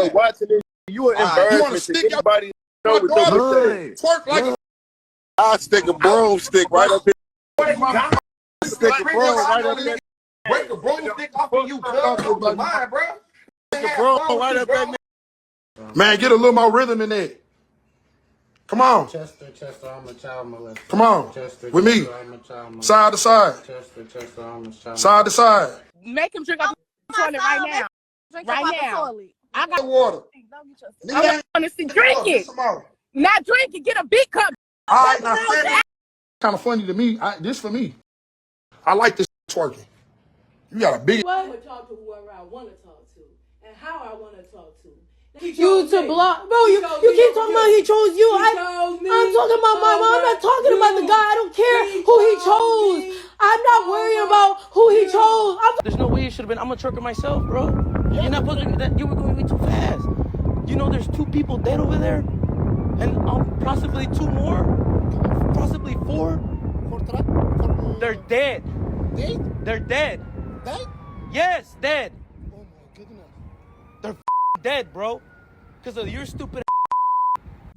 weren't watching it, you were embarrassment to anybody know with your twerk like I'll stick a broomstick right up here. Stick a broom right up there. Break the broomstick off of you, cuz. Mine, bro. Stick a broom right up there. Man, get a little more rhythm in that. Come on. Chester, I'm a child molester. Come on. Chester, with me. I'm a child molester. Side to side. Chester, I'm a child molester. Side to side. Make him drink off the toilet right now. Right now. I got water. I want to see drink it. Not drink it. Get a big cup. All right, now kind of funny to me. This for me. I like this twerking. You got a big. I would talk to whoever I want to talk to and how I want to talk to. You to block, bro. You keep talking about he chose you. I'm talking about my mom. I'm not talking about the guy. I don't care who he chose. I'm not worrying about who he chose. There's no way it should have been. I'm a trucker myself, bro. You're not supposed to. That you were going way too fast. You know, there's 2 people dead over there, and possibly 2 more, possibly 4. They're dead. They're dead. Dead? Yes, dead. Oh my goodness. They're dead, bro. Because of your stupid.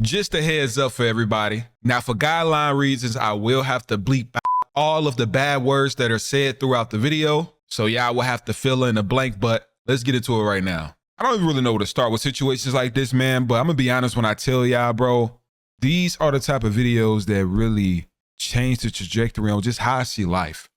Just a heads up for everybody. Now, for guideline reasons, I will have to bleep out all of the bad words that are said throughout the video. So y'all will have to fill in the blank, but let's get into it right now. I don't even really know where to start with situations like this, man, but I'm gonna be honest when I tell y'all, bro, these are the type of videos that really change the trajectory on just how I see life.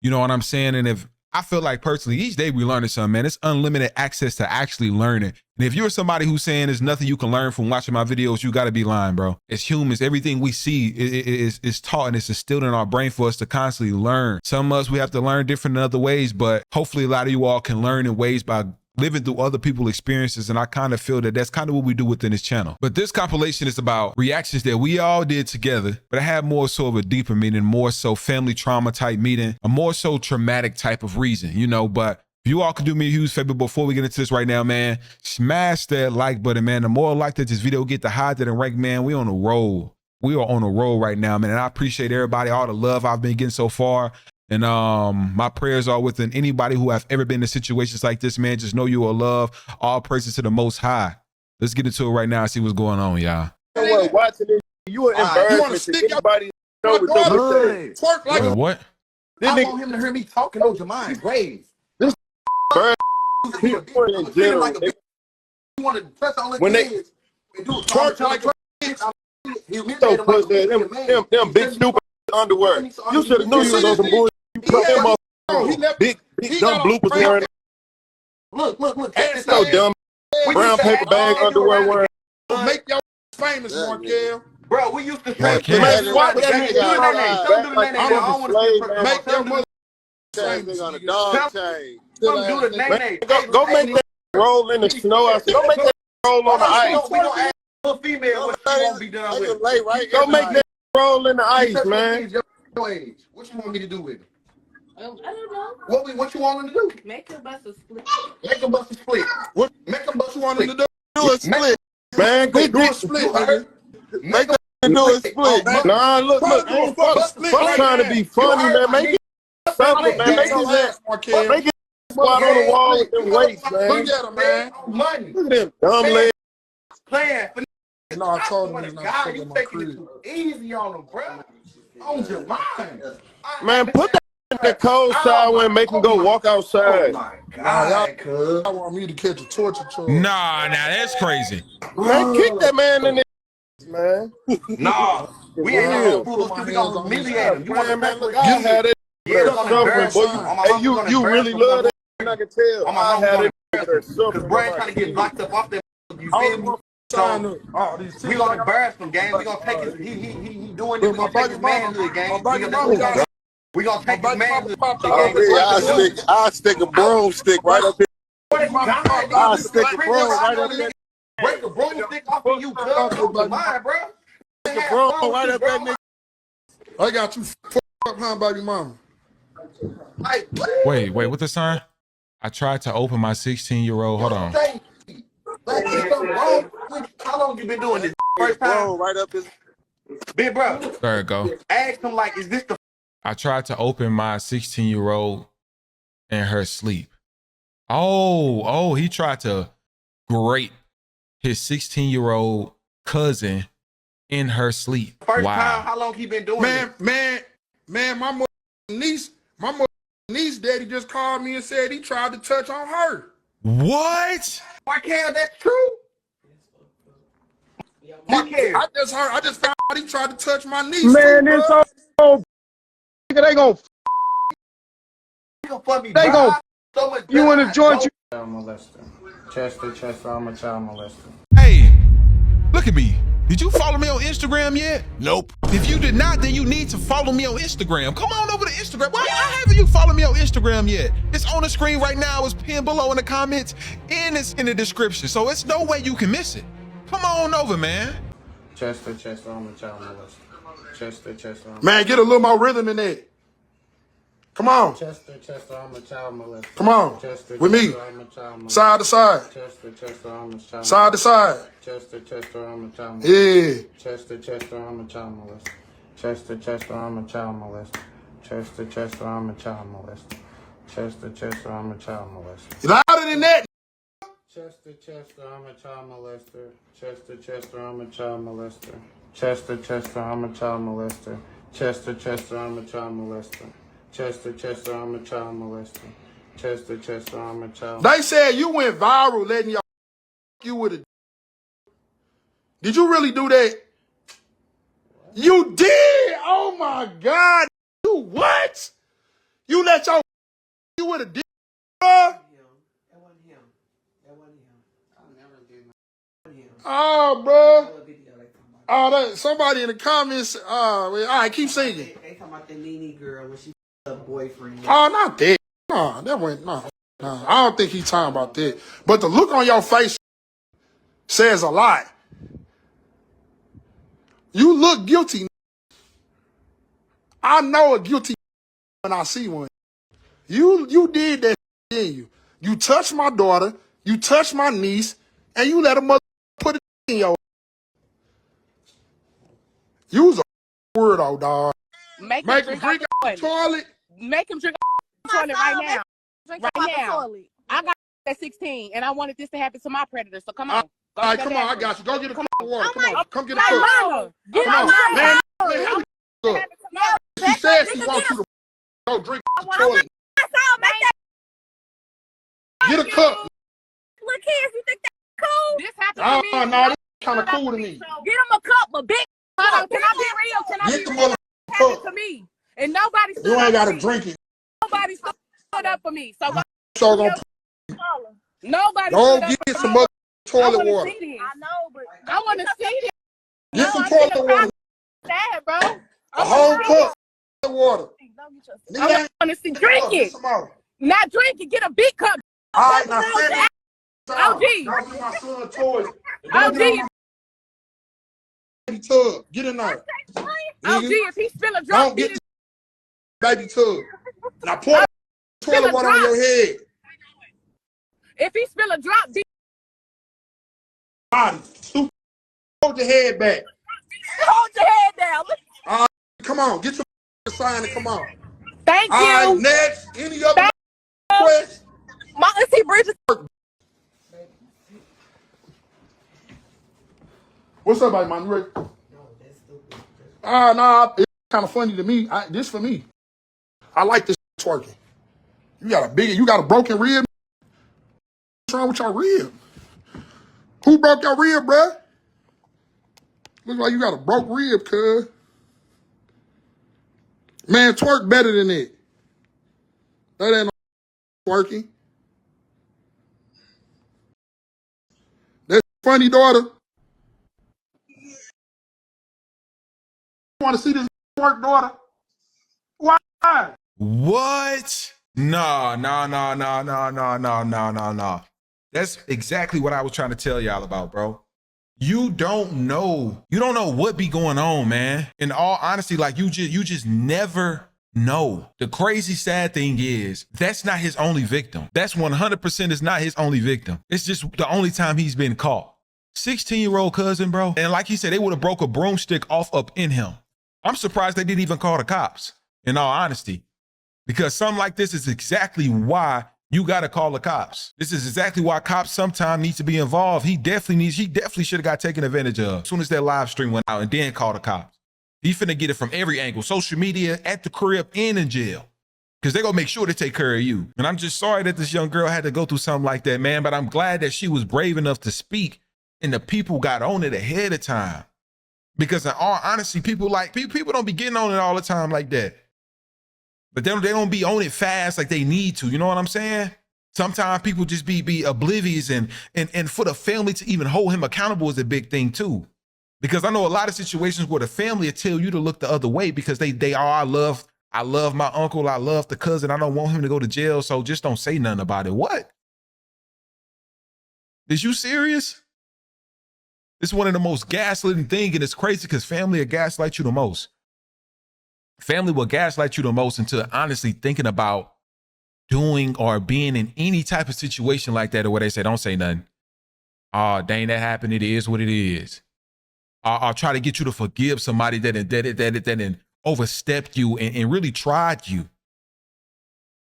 You know what I'm saying? And if I feel like personally, each day we learning something, man. It's unlimited access to actually learning. And if you're somebody who's saying there's nothing you can learn from watching my videos, you got to be lying, bro. As humans, everything we see is taught and it's instilled in our brain for us to constantly learn. Some of us, we have to learn different in other ways, but hopefully a lot of you all can learn in ways by living through other people's experiences. And I kind of feel that that's kind of what we do within this channel. But this compilation is about reactions that we all did together, but I have more so of a deeper meaning, more so family trauma type meaning, a more so traumatic type of reason, you know. But if you all could do me a huge favor before we get into this right now, man, smash that like button, man. The more like that this video get, the higher that rank, man. We on a roll. We are on a roll right now, man. And I appreciate everybody, all the love I've been getting so far. And my prayers are within anybody who have ever been in situations like this, man. Just know you are loved. All praises to the Most High. Let's get into it right now and see what's going on, y'all. You weren't watching it, you were embarrassment to anybody know with your Twerk like What? I want him to hear me talking on Jermaine Graves. This people in general. You want to press all the When they kids and do twerk like so pussy, them big stupid underwear. You should have knew you was on some bullshit. You put big dumb bloopers wearing. Look. So dumb. Brown paper bag underwear wearing. Make y'all famous, Markel. Bro, we used to say, Markel. Man, why would that don't do the nigga name. I don't want to make your your mother famous on a dog chain? do the name. Go make that roll in the snow. I said, go make that roll on the ice. We don't ask a female what she won't be done with. Go make that roll in the ice, man. What you want me to do with it? I don't know. What you want him to do? Make her bust a split. Make him bust a split. What? Make him bust a split. Do a split, man. Make do a split, nigga. Make that do a split. Nah, look. I'm trying to be funny, man. Make it simple, man. Make it squat on the wall with them weights, man. Look at him, man. Money. Look at them dumb legs. Playing. No, I told him he's not taking my creed. Easy on him, bro. On your mind. Man, put that in the cold shower and make him go walk outside. Oh my God, cuz. I want me to catch a torture charge. Nah, that's crazy. Man, kick that man in the man. Nah, we ain't gonna pull us. We gonna humiliate him. You want to man? Look, I had it. Hey, you really love that. I can tell. I had it. Because Brad trying to get locked up off that. You feel me? So we gonna embarrass him, gang. We gonna take his. He doing this. We gonna take his manhood, gang. We gonna take his manhood, gang. I'll stick a broomstick right up here. I'll stick a broom right up there. Break a broomstick off of you, cuz. Mine, bro. Stick a broom right up there, nigga. I got you fucked up, huh, baby mama? Wait, what the sign? I tried to open my 16-year-old. Hold on. How long you been doing this? First time? Right up his. Big bro. There it go. Ask him like, is this the? I tried to open my 16-year-old in her sleep. Oh, he tried to grape his 16-year-old cousin in her sleep. First wow. time, how long he been doing it? Man, my niece daddy just called me and said he tried to touch on her. What? Markel, that's true? Markel. I just found out he tried to touch my niece. Man, this old they gon' So much you in the joint. Child molester. Chester, I'm a child molester. Hey, look at me. Did you follow me on Instagram yet? Nope. If you did not, then you need to follow me on Instagram. Come on over to Instagram. Why haven't you followed me on Instagram yet? It's on the screen right now. It's pinned below in the comments and it's in the description. So it's no way you can miss it. Come on over, man. Chester, I'm a child molester. Chester, Man, get a little more rhythm in that. Come on. Chester, I'm a child molester. Come on. With me. I'm a child molester. Side to side. Chester, I'm a child molester. Side to side. Chester, I'm a child molester. Yeah. Chester, I'm a child molester. Chester, I'm a child molester. Chester, I'm a child molester. Chester, I'm a child molester. Louder than that. Chester, I'm a child molester. Chester, I'm a child molester. Chester, I'm a child molester. Chester, I'm a child molester. Chester, I'm a child molester. Chester, I'm a child. They said you went viral letting y'all you with a. Did you really do that? You did. Oh my God. You what? You let y'all you with a dick, bro? Oh, bro. Oh, somebody in the comments. All right, keep singing. They talking about the Nene girl when she a boyfriend. Oh, not that. No, that went no. I don't think he's talking about that. But the look on your face says a lot. You look guilty. I know a guilty when I see one. You did that, didn't you? You touched my daughter, you touched my niece, and you let a mother put it in your. You was a weirdo, dog. Make him drink the toilet. Make him drink the toilet right now. Right now. I got at 16, and I wanted this to happen to my predator. So come on. All right, come on. I got you. Go get a cup of water. Come on. Come get a cup. Come on. Man, she said she wants you to go drink the toilet. Get a cup. Look here, you think that's cool? This happened to me. No, this is kind of cool to me. Get him a cup, a big cup. Can I be real? Can I Get be the real? mother Happened to me. And nobody stood You ain't got up to for me. drink it. Nobody stood up for me. So So nobody go stood up get for some me. other toilet water. I know, but I want to see this. Get some toilet water. Sad, bro. A whole cup of water. I want to see. Drink it. Not drink it. Get a big cup. All right, now stand up. OG. Don't get my son toys. OG. Baby tub. Get in there. OG, if he spill a drop, don't get the baby tub. Now pour toilet water on your head. If he spill a drop, Body. Hold your head back. Hold your head down. All right, come on. Get your sign and come on. Thank you. All right, next. Any other questions? My auntie Bridget. What's up, buddy, man? You ready? Nah, it's kind of funny to me. This for me. I like this twerking. You got a broken rib. What's wrong with your rib? Who broke your rib, bruh? Look like you got a broke rib, cuz. Man, twerk better than it. That ain't no twerking. That's funny, daughter. You want to see this twerk, daughter? Why? What? No. That's exactly what I was trying to tell y'all about, bro. You don't know what be going on, man. In all honesty, like you just never know. The crazy sad thing is that's not his only victim. That's 100% is not his only victim. It's just the only time he's been caught. 16-year-old cousin, bro. And like he said, they would have broke a broomstick off up in him. I'm surprised they didn't even call the cops, in all honesty, because something like this is exactly why you got to call the cops. This is exactly why cops sometimes need to be involved. He definitely should have got taken advantage of as soon as that live stream went out, and then call the cops. He finna get it from every angle, social media, at the crib, and in jail. Because they're going to make sure to take care of you. And I'm just sorry that this young girl had to go through something like that, man. But I'm glad that she was brave enough to speak and the people got on it ahead of time. Because in all honesty, people don't be getting on it all the time like that. But they don't be on it fast like they need to. You know what I'm saying? Sometimes people just be oblivious, and for the family to even hold him accountable is a big thing too. Because I know a lot of situations where the family will tell you to look the other way because they I love my uncle, I love the cousin, I don't want him to go to jail, so just don't say nothing about it. What? Is you serious? It's one of the most gaslighting things, and it's crazy because family will gaslight you the most. Family will gaslight you the most into honestly thinking about doing or being in any type of situation like that, or where they say, don't say nothing. Oh, dang, that happened. It is what it is. I'll try to get you to forgive somebody that overstepped you and really tried you.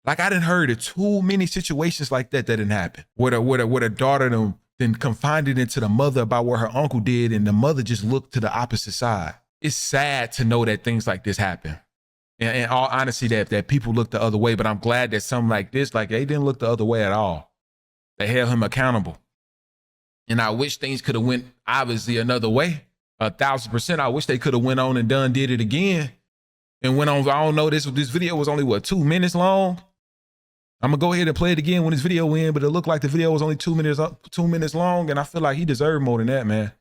Like, I done heard of too many situations like that didn't happen. Where a daughter then confided into the mother about what her uncle did, and the mother just looked to the opposite side. It's sad to know that things like this happen. And in all honesty, that people look the other way, but I'm glad that something like this, like, they didn't look the other way at all. They held him accountable. And I wish things could have went, obviously, another way. 1,000%. I wish they could have went on and did it again. And went on, I don't know, this video was only, what, 2 minutes long? I'm gonna go ahead and play it again when this video ends, but it looked like the video was only 2 minutes long, and I feel like he deserved more than that, man.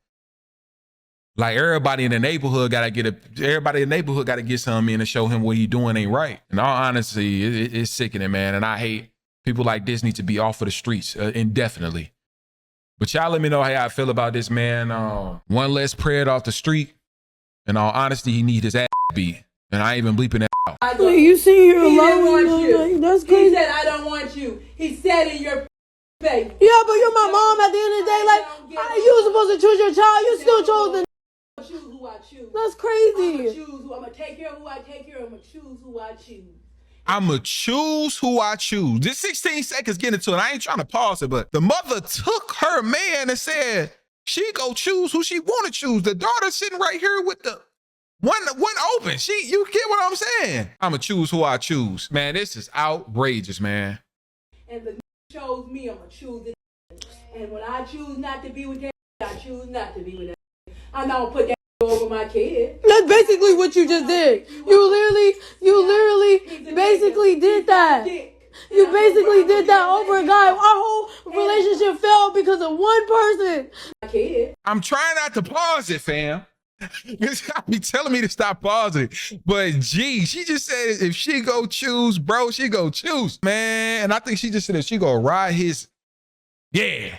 Like, everybody in the neighborhood gotta get something in and show him what he doing ain't right. In all honesty, it's sickening, man. And I hate people like this need to be off of the streets indefinitely. But y'all let me know how I feel about this, man. One less prayer off the street. In all honesty, he need his ass beat. And I ain't even bleeping that out. You see here He didn't alone. want you. Like, that's crazy. He said, I don't want you. He said in your face. Yeah, but you're my mom at the end of the day. Like, you were supposed to choose your child. You still chose the. I choose who I choose. That's crazy. I'm gonna take care of who I take care of. I'm gonna choose who I choose. I'ma choose who I choose. This 16 seconds getting into it. I ain't trying to pause it, but the mother took her man and said she go choose who she want to choose. The daughter sitting right here with the one open. You get what I'm saying? I'ma choose who I choose. Man, this is outrageous, man. And the chose me, I'm gonna choose it. And when I choose not to be with that, I choose not to be with that. I'm not gonna put that over my kid. That's basically what you just did. You literally basically did that. You basically did that over a guy. Our whole relationship failed because of one person. I'm trying not to pause it, fam. I be telling me to stop pausing it. But gee, she just said if she go choose, bro, she go choose, man. And I think she just said if she go ride his, yeah.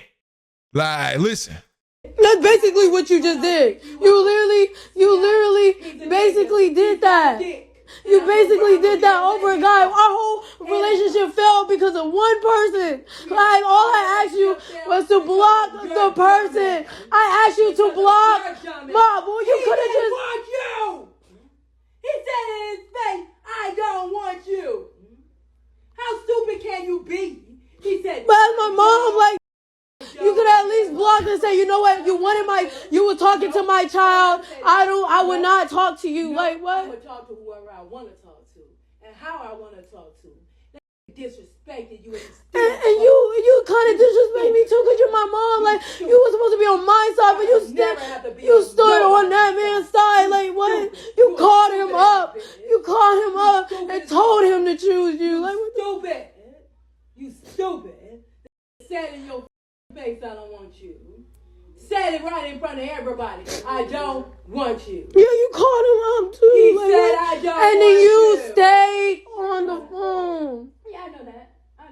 Like, listen. That's basically what you just did. You literally basically did that. You basically did that over a guy. Our whole relationship failed because of one person. Like, all I asked you was to block the person. I asked you to block Mom. Well, you could have just. Want you. He said in his face, I don't want you. How stupid can you be? He said. But as my mom, like. You could at least block and say, you know what, you were talking to my child. I would not talk to you. Like, what? I'm going to talk to whoever I want to talk to and how I want to talk to. They disrespected you. And you kind of disrespect me too because you're my mom. Like, you were supposed to be on my side, but you stood on that man's side. Like, what? You called him up. You called him up and told him to choose you. Like, what? Stupid. You stupid. Said in your face, I don't want you. Said it right in front of everybody. I don't want you. Yeah, you called him up too. He like, said I don't and want then you you. stayed on the phone. Yeah, I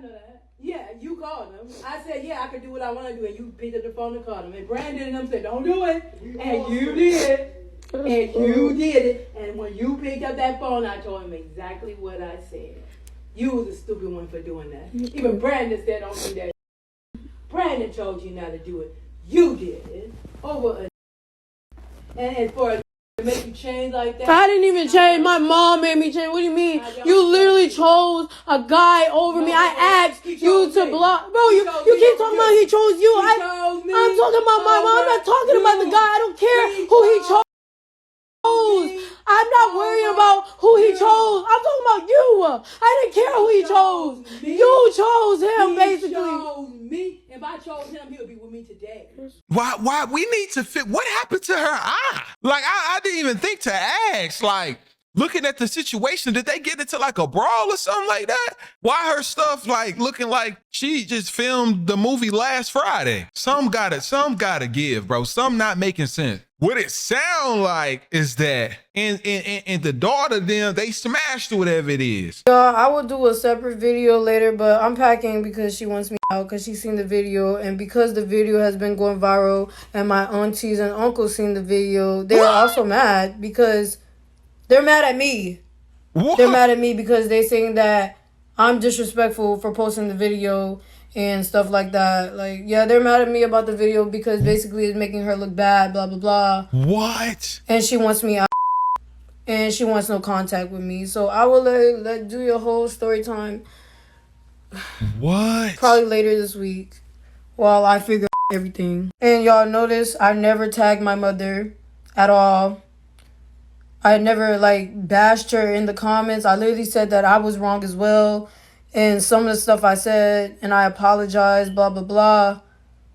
know that. Yeah, you called him. I said, yeah, I could do what I want to do. And you picked up the phone and called him. And Brandon and them said, don't do it. And you did. And you did it. And when you picked up that phone, I told him exactly what I said. You was a stupid one for doing that. Even Brandon said, don't do that. Brandon told you not to do it. You did it over a and for a to make you change like that. I didn't even change. My mom made me change. What do you mean? You literally chose a guy over me. I asked you to block. Bro, you keep talking about he chose you. I'm talking about my mom. I'm not talking about the guy. I don't care who he chose. I'm not worrying about who he chose. I'm talking about you. I didn't care who he chose. You chose him, basically. He chose me. If I chose him, he'll be with me today. Why we need to fit? What happened to her eye? Like, I didn't even think to ask. Like, looking at the situation, did they get into like a brawl or something like that? Why her stuff like looking like she just filmed the movie last Friday? Some gotta give, bro. Some not making sense. What it sound like is that and the daughter them, they smashed whatever it is. Y'all, I will do a separate video later, but I'm packing because she wants me out because she's seen the video, and because the video has been going viral and my aunties and uncles seen the video, they're also mad because they're mad at me. What? They're mad at me because they saying that I'm disrespectful for posting the video and stuff like that. Like, yeah, they're mad at me about the video because basically it's making her look bad, blah, blah, blah. What? And she wants me out. And she wants no contact with me. So I will let do your whole story time. What? Probably later this week while I figure out everything. And y'all notice I never tagged my mother at all. I never like bashed her in the comments. I literally said that I was wrong as well. And some of the stuff I said, and I apologize, blah, blah, blah.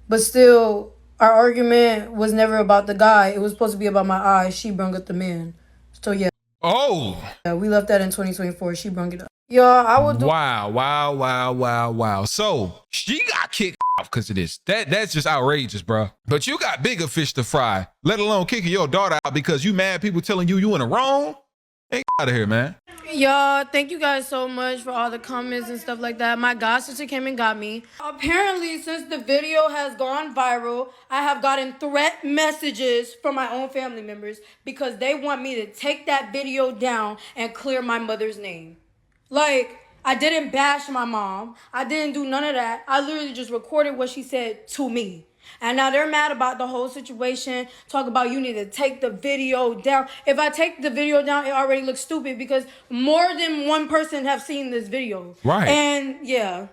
But still, our argument was never about the guy. It was supposed to be about my eyes. She brung up the man. So, yeah. Oh. Yeah, we left that in 2024. She brung it up. Y'all, I will do... Wow. So, she got kicked off because of this. That's just outrageous, bro. But you got bigger fish to fry, let alone kicking your daughter out because you mad people telling you in the wrong. Ain't out of here, man. Y'all, thank you guys so much for all the comments and stuff like that. My god sister came and got me. Apparently, since the video has gone viral, I have gotten threat messages from my own family members because they want me to take that video down and clear my mother's name. Like, I didn't bash my mom. I didn't do none of that. I literally just recorded what she said to me. And now they're mad about the whole situation. Talk about you need to take the video down. If I take the video down, it already looks stupid because more than one person have seen this video. Right. And yeah.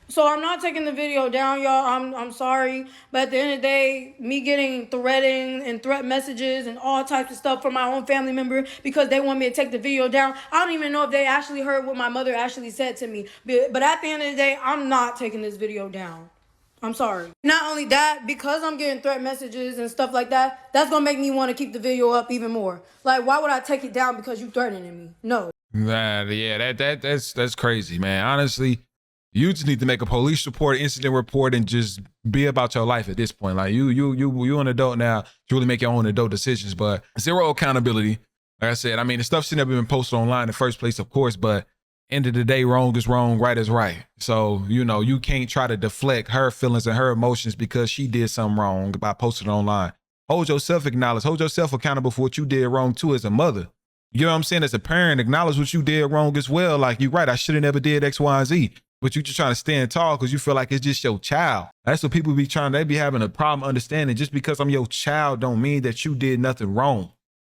So I'm not taking the video down, y'all. I'm sorry. But at the end of the day, me getting threatened and threat messages and all types of stuff from my own family member because they want me to take the video down. I don't even know if they actually heard what my mother actually said to me. But at the end of the day, I'm not taking this video down. I'm sorry. Not only that, because I'm getting threat messages and stuff like that, that's going to make me want to keep the video up even more. Like, why would I take it down because you threatening me? No. Yeah, that's crazy, man. Honestly, you just need to make a police report, incident report, and just be about your life at this point. Like, you an adult now. You really make your own adult decisions, but zero accountability. Like I said, I mean, the stuff should never been posted online in the first place, of course, but end of the day, wrong is wrong, right is right. So, you can't try to deflect her feelings and her emotions because she did something wrong by posting it online. Hold yourself acknowledged. Hold yourself accountable for what you did wrong too as a mother. You know what I'm saying? As a parent, acknowledge what you did wrong as well. Like, you're right, I should have never did X, Y, and Z. But you just trying to stand tall because you feel like it's just your child. That's what people be trying. They be having a problem understanding. Just because I'm your child don't mean that you did nothing wrong.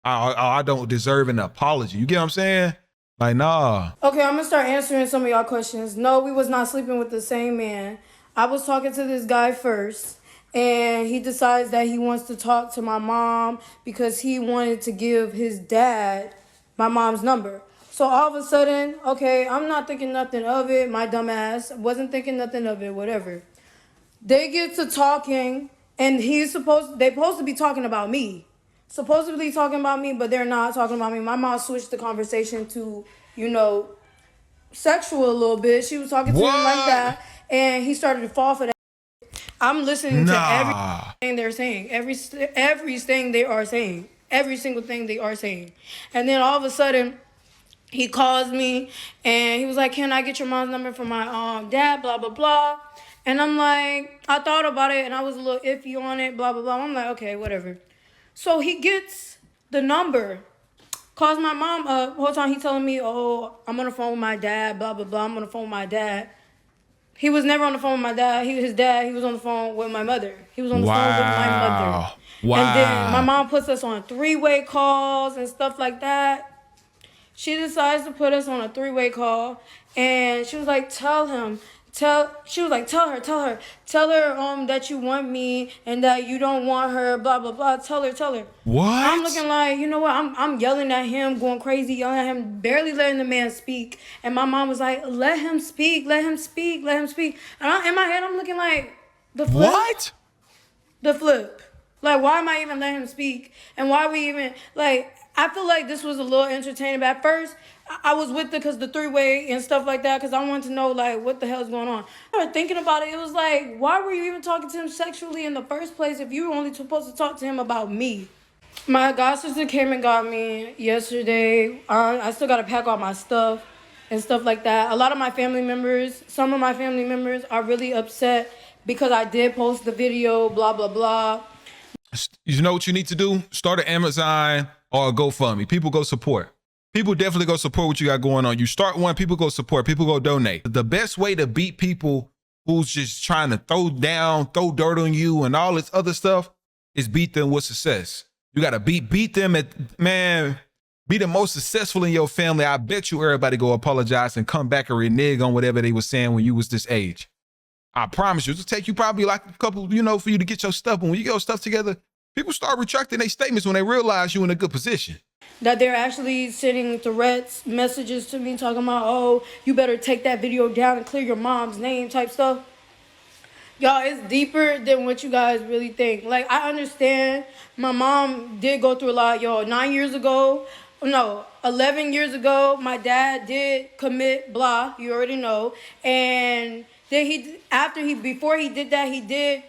I don't deserve an apology. You get what I'm saying? Like, nah. Okay, I'm going to start answering some of y'all questions. No, we was not sleeping with the same man. I was talking to this guy first, and he decides that he wants to talk to my mom because he wanted to give his dad my mom's number. So all of a sudden, okay, I'm not thinking nothing of it. My dumb ass wasn't thinking nothing of it, whatever. They get to talking, and they supposed to be talking about me. Supposedly talking about me, but they're not talking about me. My mom switched the conversation to, sexual a little bit. She was talking to him like that, and he started to fall for that. I'm listening to everything they're saying, everything they are saying, every single thing they are saying. And then all of a sudden, he calls me, and he was like, can I get your mom's number from my dad, blah, blah, blah. And I'm like, I thought about it, and I was a little iffy on it, blah, blah, blah. I'm like, okay, whatever. So he gets the number, calls my mom up. Whole time he telling me, oh, I'm on the phone with my dad, blah, blah, blah. I'm on the phone with my dad. He was never on the phone with my dad. He was on the phone with my mother. He was on the phone with my mother. Wow. And then my mom puts us on 3-way calls and stuff like that. She decides to put us on a 3-way call, and she was like, tell her that you want me and that you don't want her, blah blah blah. Tell her. What? I'm looking like, you know what? I'm yelling at him, going crazy, yelling at him, barely letting the man speak. And my mom was like, let him speak. And in my head, I'm looking like, the flip. What? The flip. Like, why am I even letting him speak? And why we even, like, I feel like this was a little entertaining. But at first, I was with it because the 3-way and stuff like that, because I wanted to know, like, what the hell's going on. I started thinking about it. It was like, why were you even talking to him sexually in the first place if you were only supposed to talk to him about me? My god sister came and got me yesterday. I still got to pack all my stuff and stuff like that. A lot of my family members, some of my family members are really upset because I did post the video, blah, blah, blah. You know what you need to do? Start an Amazon or a GoFundMe. People go support. People definitely go support what you got going on. You start one, people go support, people go donate. The best way to beat people who's just trying to throw dirt on you and all this other stuff is beat them with success. You got to beat them be the most successful in your family. I bet you everybody go apologize and come back and renege on whatever they were saying when you was this age. I promise you, it'll take you probably like a couple, for you to get your stuff. And when you get your stuff together, people start retracting their statements when they realize you're in a good position. That they're actually sending threats, messages to me talking about, oh, you better take that video down and clear your mom's name type stuff. Y'all, it's deeper than what you guys really think. Like, I understand my mom did go through a lot. Y'all, 11 years ago, my dad did commit blah, you already know. And then before he did that, he did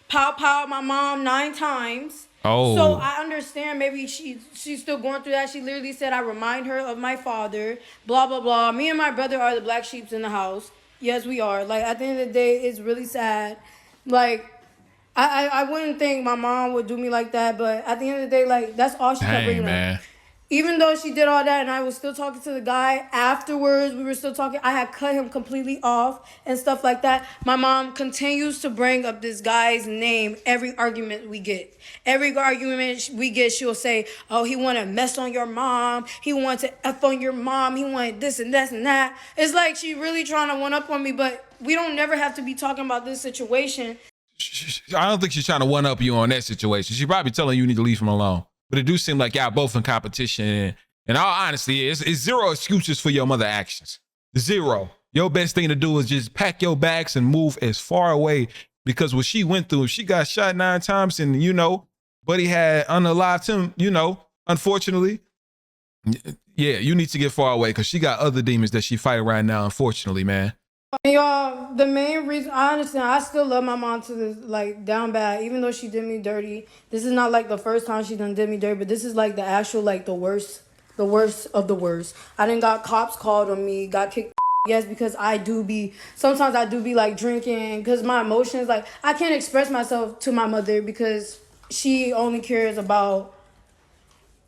pow my mom 9 times. Oh. So I understand maybe she's still going through that. She literally said, I remind her of my father, blah, blah, blah. Me and my brother are the black sheeps in the house. Yes, we are. Like, at the end of the day, it's really sad. Like, I wouldn't think my mom would do me like that, but at the end of the day, like, that's all she kept bringing up. Even though she did all that and I was still talking to the guy afterwards, we were still talking, I had cut him completely off and stuff like that. My mom continues to bring up this guy's name every argument we get. Every argument we get, she'll say, oh, he wanted to mess on your mom. He wanted to F on your mom. He wanted this and that and that. It's like she really trying to one up on me, but we don't never have to be talking about this situation. I don't think she's trying to one up you on that situation. She's probably telling you need to leave him alone. But it do seem like y'all both in competition. And all honesty, it's zero excuses for your mother actions. Zero. Your best thing to do is just pack your bags and move as far away, because what she went through, if she got shot 9 times and, Buddy had unalived him, unfortunately, yeah, you need to get far away because she got other demons that she fighting right now, unfortunately, man. Y'all, the main reason, I understand, I still love my mom to this, like, down bad, even though she did me dirty. This is not, like, the first time she done did me dirty, but this is, like, the actual, like, the worst of the worst. I done got cops called on me, got kicked. Yes, because sometimes I do be, like, drinking, because my emotions, like, I can't express myself to my mother because she only cares about,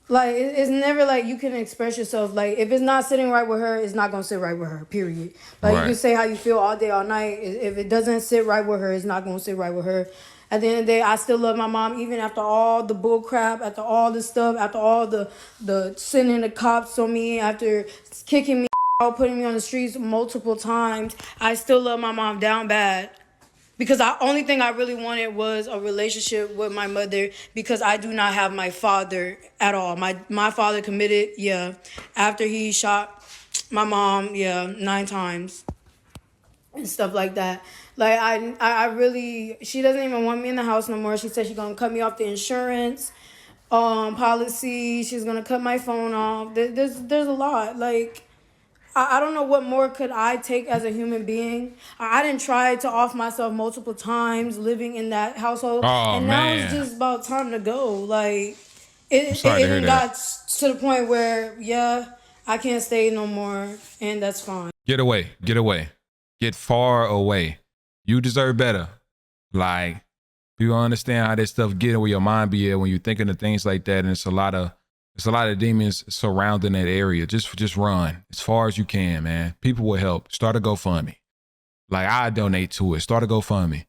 like, it's never like you can express yourself. Like, if it's not sitting right with her, it's not going to sit right with her, period. Like, right. You can say how you feel all day, all night. If it doesn't sit right with her, it's not going to sit right with her. At the end of the day, I still love my mom, even after all the bull crap, after all the stuff, after all the sending the cops on me, after kicking me out, putting me on the streets multiple times. I still love my mom down bad. Because the only thing I really wanted was a relationship with my mother, because I do not have my father at all. My father committed, after he shot my mom, 9 times and stuff like that. Like, I really, she doesn't even want me in the house no more. She said she's going to cut me off the insurance policy. She's going to cut my phone off. There's a lot. Like, I don't know what more could I take as a human being. I didn't try to off myself multiple times living in that household. And now it's just about time to go. Like, it got to the point where, I can't stay no more, and that's fine. Get away. Get far away. You deserve better. Like, you understand how that stuff get where your mind be at when you're thinking of things like that, and it's a lot of demons surrounding that area. Just run as far as you can, man. People will help. Start a GoFundMe. Like, I donate to it. Start a GoFundMe.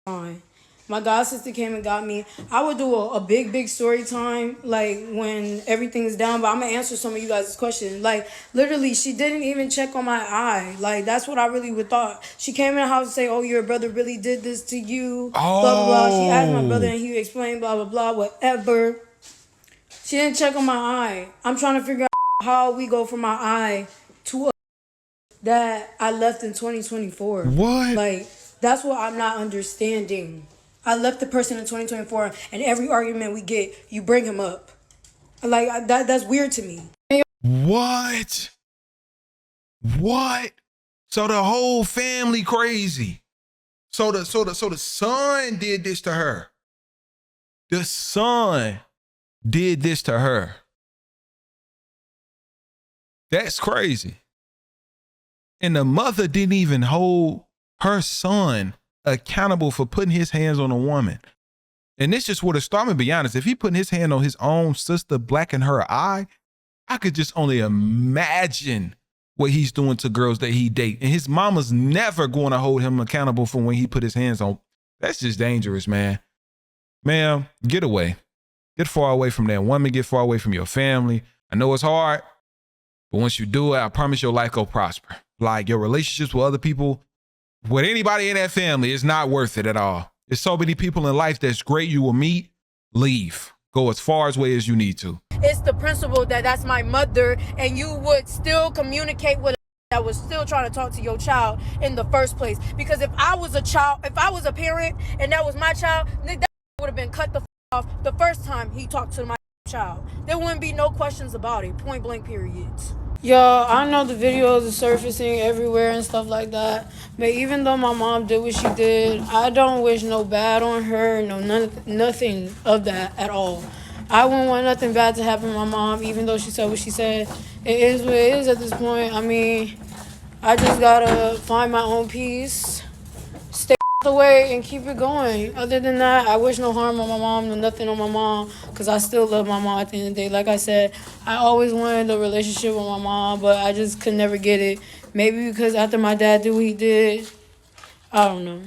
Fine. My god sister came and got me. I would do a big story time, like when everything is down. But I'm gonna answer some of you guys' questions. Like literally, she didn't even check on my eye. Like that's what I really would thought. She came in the house and say, "Oh, your brother really did this to you." Blah blah blah. She asked my brother Oh, and he explained blah blah blah. Whatever. She didn't check on my eye. I'm trying to figure out how we go from my eye to a that I left in 2024. what? Like, that's what I'm not understanding. I left the person in 2024, and every argument we get, you bring him up. Like, that's weird to me. What? What? So the whole family crazy. So the son did this to her. The son did this to her. That's crazy. And the mother didn't even hold her son accountable for putting his hands on a woman. And this just would have started, to be honest, if he putting his hand on his own sister, blacking her eye, I could just only imagine what he's doing to girls that he date. And his mama's never going to hold him accountable for when he put his hands on. That's just dangerous, man. Ma'am, get away. Get far away from that woman. Get far away from your family. I know it's hard, but once you do it, I promise your life will prosper. Like your relationships with other people, with anybody in that family, is not worth it at all. There's so many people in life that's great you will meet. Leave. Go as far away as you need to. It's the principle that that's my mother, and you would still communicate with that was still trying to talk to your child in the first place. Because if I was a child, if I was a parent, and that was my child, that would have been cut the off the first time he talked to my child. There wouldn't be no questions about it. Point blank, period. Yo, I know the videos are surfacing everywhere and stuff like that, but even though my mom did what she did, I don't wish no bad on her, nothing of that at all. I wouldn't want nothing bad to happen to my mom, even though she said what she said. It is what it is at this point. I mean, I just gotta find my own peace, stay away, and keep it going. Other than that, I wish no harm on my mom, no nothing on my mom, because I still love my mom at the end of the day. Like I said, I always wanted a relationship with my mom, but I just could never get it. Maybe because after my dad did what he did, I don't know.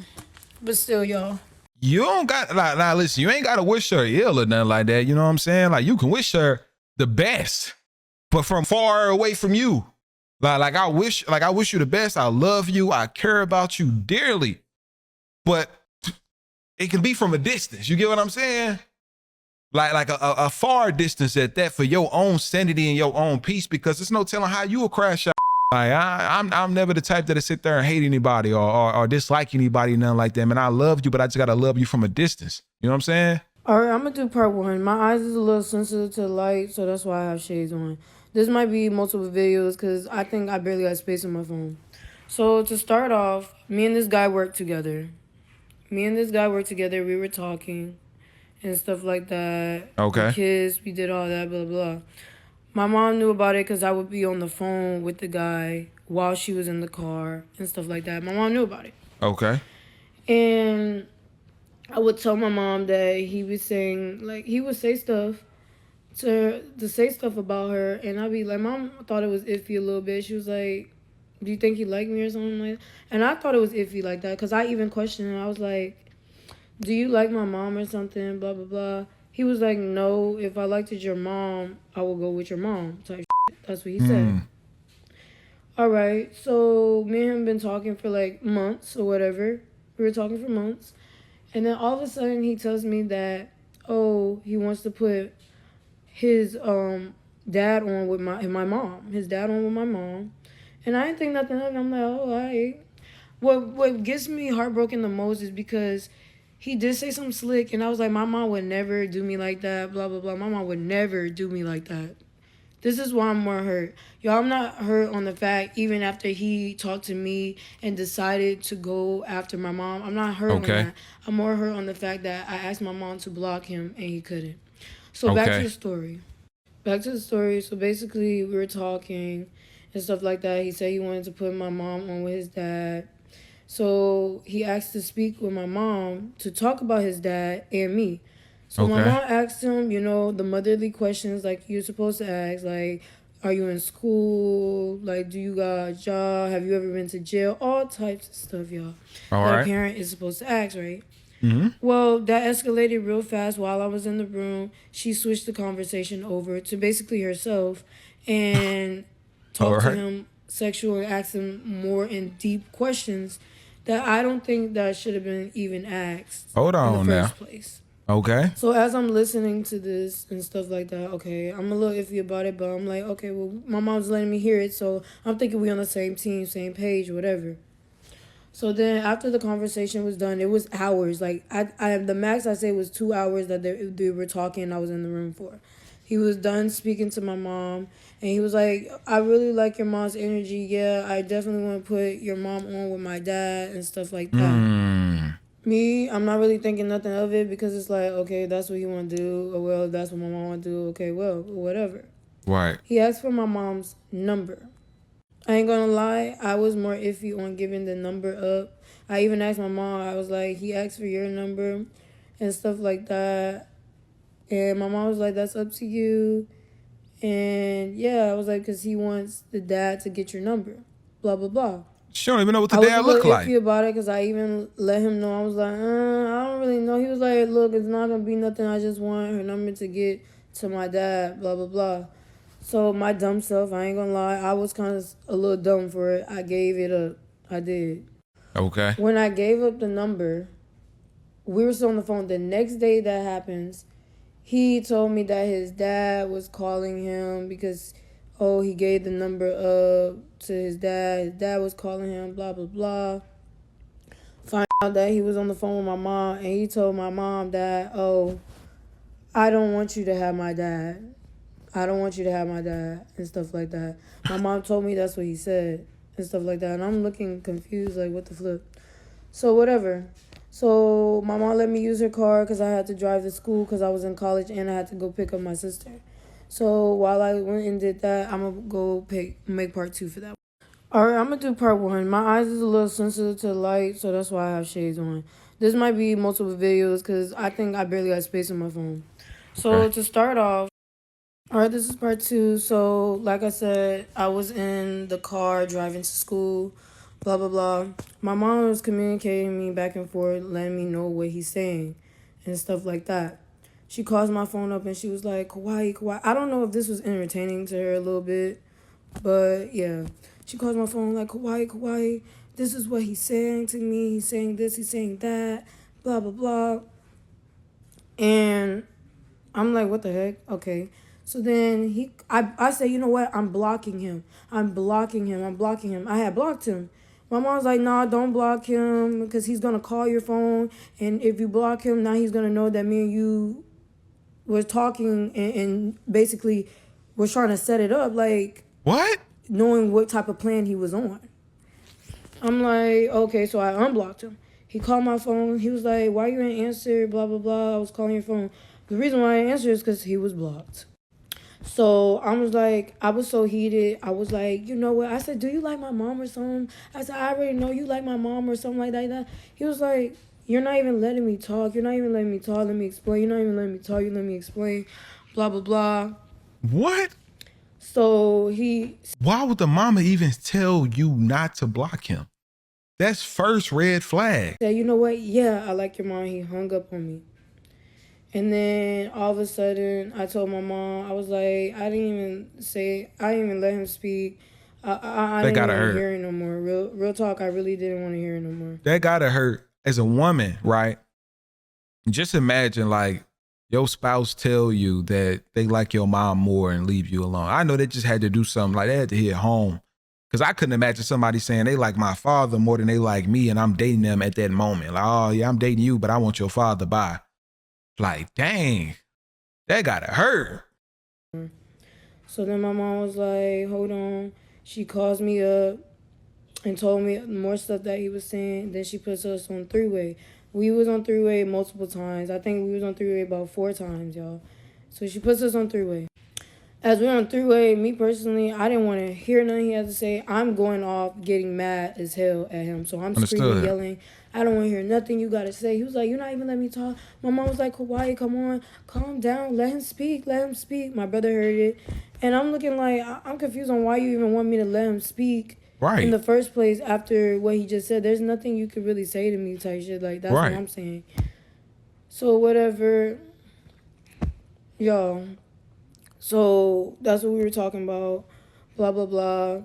But still, y'all. You don't got, like, listen, you ain't got to wish her ill or nothing like that. You know what I'm saying? Like, you can wish her the best, but from far away from you. Like I wish you the best. I love you. I care about you dearly. But it can be from a distance. You get what I'm saying? Like a far distance at that, for your own sanity and your own peace, because there's no telling how you will crash out. Like I'm never the type that'll sit there and hate anybody or dislike anybody, nothing like that. Man, I love you, but I just gotta love you from a distance. You know what I'm saying? All right, I'm gonna do part one. My eyes is a little sensitive to light, so that's why I have shades on. This might be multiple videos because I think I barely got space on my phone. So to start off, me and this guy worked together. We were talking and stuff like that. Okay. We kissed, we did all that, blah, blah. My mom knew about it because I would be on the phone with the guy while she was in the car and stuff like that. My mom knew about it. Okay. And I would tell my mom that he was saying, like, he would say stuff to say stuff about her. And I'd be like, Mom thought it was iffy a little bit. She was like, do you think he liked me or something like that? And I thought it was iffy like that because I even questioned him. I was like, do you like my mom or something, blah, blah, blah. He was like, no, if I liked your mom, I will go with your mom type shit. That's what he said. All right, so me and him been talking for like months or whatever. We were talking for months. And then all of a sudden he tells me that, oh, he wants to put his dad on with my mom. His dad on with my mom. And I didn't think nothing of it. I'm like, oh, all right. What gets me heartbroken the most is because he did say something slick, and I was like, my mom would never do me like that, blah, blah, blah. My mom would never do me like that. This is why I'm more hurt. Y'all, I'm not hurt on the fact, even after he talked to me and decided to go after my mom, I'm not hurt on that. I'm more hurt on the fact that I asked my mom to block him, and he couldn't. So back to the story. So basically, we were talking and stuff like that. He said he wanted to put my mom on with his dad. So he asked to speak with my mom to talk about his dad and me. So my mom asked him, the motherly questions like you're supposed to ask, like, are you in school? Like, do you got a job? Have you ever been to jail? All types of stuff, y'all. That a parent is supposed to ask, right? Well, that escalated real fast while I was in the room. She switched the conversation over to basically herself and talked to him sexual and asked him more in deep questions that I don't think that should have been even asked in the first place. Okay. So as I'm listening to this and stuff like that, okay, I'm a little iffy about it, but I'm like, okay, well, my mom's letting me hear it, so I'm thinking we on the same team, same page, whatever. So then after the conversation was done, it was hours. Like I the max I say was 2 hours that they were talking. I was in the room for. He was done speaking to my mom, and he was like, "I really like your mom's energy. Yeah, I definitely want to put your mom on with my dad and stuff like that." Me, I'm not really thinking nothing of it because it's like, okay, that's what he want to do. Or well, that's what my mom want to do. Okay, well, whatever. Right. He asked for my mom's number. I ain't gonna lie, I was more iffy on giving the number up. I even asked my mom, I was like, he asked for your number and stuff like that. And my mom was like, that's up to you. And yeah, I was like, because he wants the dad to get your number. Blah, blah, blah. She don't even know what the dad look like. I was a little iffy about it because I even let him know. I was like, I don't really know. He was like, look, it's not gonna be nothing. I just want her number to get to my dad. Blah, blah, blah. So my dumb self, I ain't gonna lie, I was kind of a little dumb for it. I gave it up. I did. Okay. When I gave up the number, we were still on the phone. The next day that happens, he told me that his dad was calling him because, he gave the number up to his dad. His dad was calling him, blah, blah, blah. Find out that he was on the phone with my mom, and he told my mom that, I don't want you to have my dad. I don't want you to have my dad and stuff like that. My mom told me that's what he said and stuff like that. And I'm looking confused, like, what the flip? So, whatever. So, my mom let me use her car because I had to drive to school because I was in college and I had to go pick up my sister. So, while I went and did that, I'm going to go make part 2 for that. All right, I'm going to do part 1. My eyes is a little sensitive to the light, so that's why I have shades on. This might be multiple videos because I think I barely got space on my phone. So, to start off, all right, this is part 2. So, like I said, I was in the car driving to school, blah, blah, blah. My mom was communicating me back and forth, letting me know what he's saying and stuff like that. She calls my phone up and she was like, Kawhi. I don't know if this was entertaining to her a little bit, but yeah. She calls my phone like, Kawhi, this is what he's saying to me. He's saying this, he's saying that, blah, blah, blah. And I'm like, what the heck? Okay. So then I say, you know what? I'm blocking him. I had blocked him. My mom's like, nah, don't block him because he's going to call your phone. And if you block him, now he's going to know that me and you was talking and basically was trying to set it up. Like, what? Knowing what type of plan he was on. I'm like, okay, so I unblocked him. He called my phone. He was like, why you ain't answer? Blah, blah, blah. I was calling your phone. The reason why I answered is because he was blocked. So I was so heated. I was like, you know what? I said, do you like my mom or something? I said, I already know you like my mom or something like that. He was like, you're not even letting me talk. You're not even letting me talk. Let me explain. You're not even letting me talk. You let me explain. Blah, blah, blah. What? So why would the mama even tell you not to block him? That's first red flag. Said, you know what? Yeah, I like your mom. He hung up on me. And then all of a sudden, I told my mom, I was like, I didn't even let him speak. I didn't want to hear it no more. Real talk, I really didn't want to hear it no more. That gotta hurt. As a woman, right? Just imagine like your spouse tell you that they like your mom more and leave you alone. I know they just had to do something like they had to hit home. Because I couldn't imagine somebody saying they like my father more than they like me and I'm dating them at that moment. Like, oh yeah, I'm dating you, but I want your father by. Like, dang, that gotta hurt. So then my mom was like, hold on. She calls me up and told me more stuff that he was saying. Then she puts us on 3-way. We was on 3-way multiple times. I think we was on 3-way about 4 times, y'all. So she puts us on 3-way. As we're on 3-way, me personally, I didn't want to hear nothing he had to say. I'm going off getting mad as hell at him. So I'm screaming, yelling. I don't want to hear nothing you got to say. He was like, you're not even letting me talk. My mom was like, Kawhi, come on. Calm down. Let him speak. Let him speak. My brother heard it. And I'm looking like, I'm confused on why you even want me to let him speak. Right. In the first place, after what he just said, there's nothing you could really say to me type shit. Like, that's what I'm saying. So whatever, yo. So that's what we were talking about. Blah blah blah.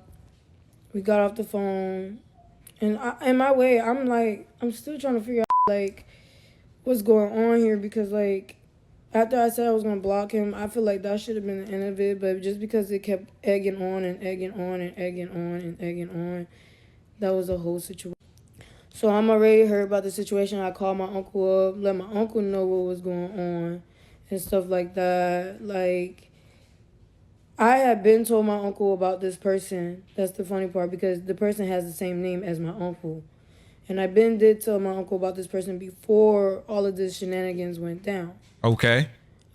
We got off the phone, and in my way, I'm like, I'm still trying to figure out like what's going on here because like after I said I was gonna block him, I feel like that should have been the end of it. But just because it kept egging on and egging on and egging on and egging on, that was a whole situation. So I'm already heard about the situation. I called my uncle up, let my uncle know what was going on and stuff like that. Like, I had been told my uncle about this person. That's the funny part because the person has the same name as my uncle. And I did tell my uncle about this person before all of this shenanigans went down. Okay.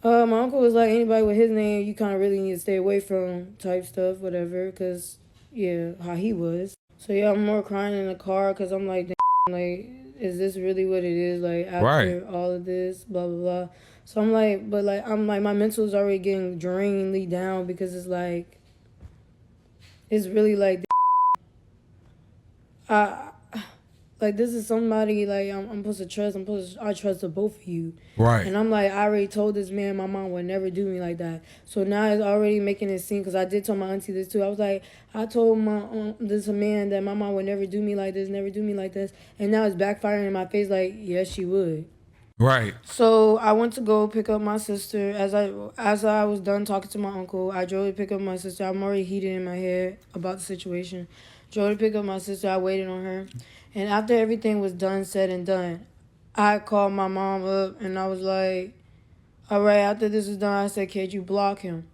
My uncle was like, anybody with his name, you kind of really need to stay away from type stuff, whatever. Because, yeah, how he was. So, yeah, I'm more crying in the car because I'm like, like, is this really what it is? Like, after all of this, blah, blah, blah. So I'm like, but like, I'm like, my mental is already getting drainedly down because it's like, it's really like, like, this is somebody, like, I'm supposed to trust. I trust the both of you. Right. And I'm like, I already told this man my mom would never do me like that. So now it's already making it seem, because I did tell my auntie this too. I was like, I told this man that my mom would never do me like this, never do me like this. And now it's backfiring in my face like, yes, she would. Right. So I went to go pick up my sister. As I was done talking to my uncle, I drove to pick up my sister. I'm already heated in my head about the situation. Drove to pick up my sister. I waited on her. And after everything was done, said and done, I called my mom up and I was like, all right, after this is done, I said, can't you block him?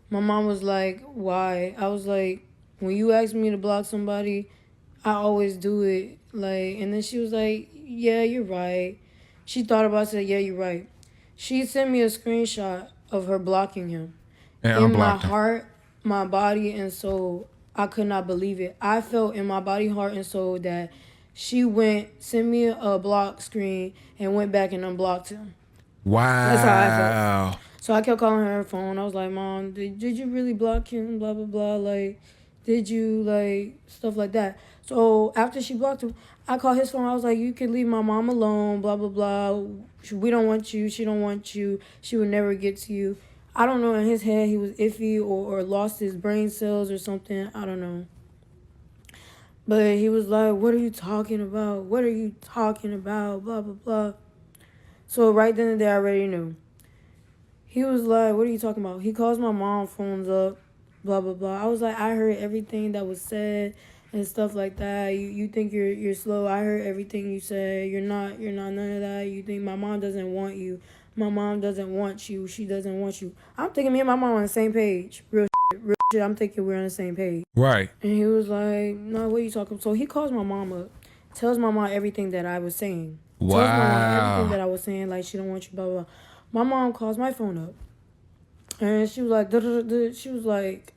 My mom was like, why? I was like, when you ask me to block somebody, I always do it. Like, and then she was like, yeah, you're right. She thought about it, said, yeah, you're right. She sent me a screenshot of her blocking him. And in my heart, my body, and soul, I could not believe it. I felt in my body, heart, and soul that she sent me a block screen and went back and unblocked him. Wow. That's how I felt. So I kept calling her phone. I was like, Mom, did you really block him? Blah, blah, blah. Like, did you, like, stuff like that. So after she blocked him, I called his phone. I was like, you can leave my mom alone, blah, blah, blah. We don't want you. She don't want you. She would never get to you. I don't know. In his head, he was iffy or lost his brain cells or something. I don't know. But he was like, what are you talking about? What are you talking about? Blah, blah, blah. So right then and there, I already knew. He was like, what are you talking about? He calls my mom phones up, blah, blah, blah. I was like, I heard everything that was said and stuff like that. You think you're slow. I heard everything you said. You're not none of that. You think my mom doesn't want you. My mom doesn't want you. She doesn't want you. I'm thinking me and my mom on the same page. Real shit. I'm thinking we're on the same page. Right. And he was like, no, what are you talking about? So he calls my mom up, tells my mom everything that I was saying. Wow. Tells my mom everything that I was saying, like, she don't want you, blah, blah, blah. My mom calls my phone up. And she was like, she was like,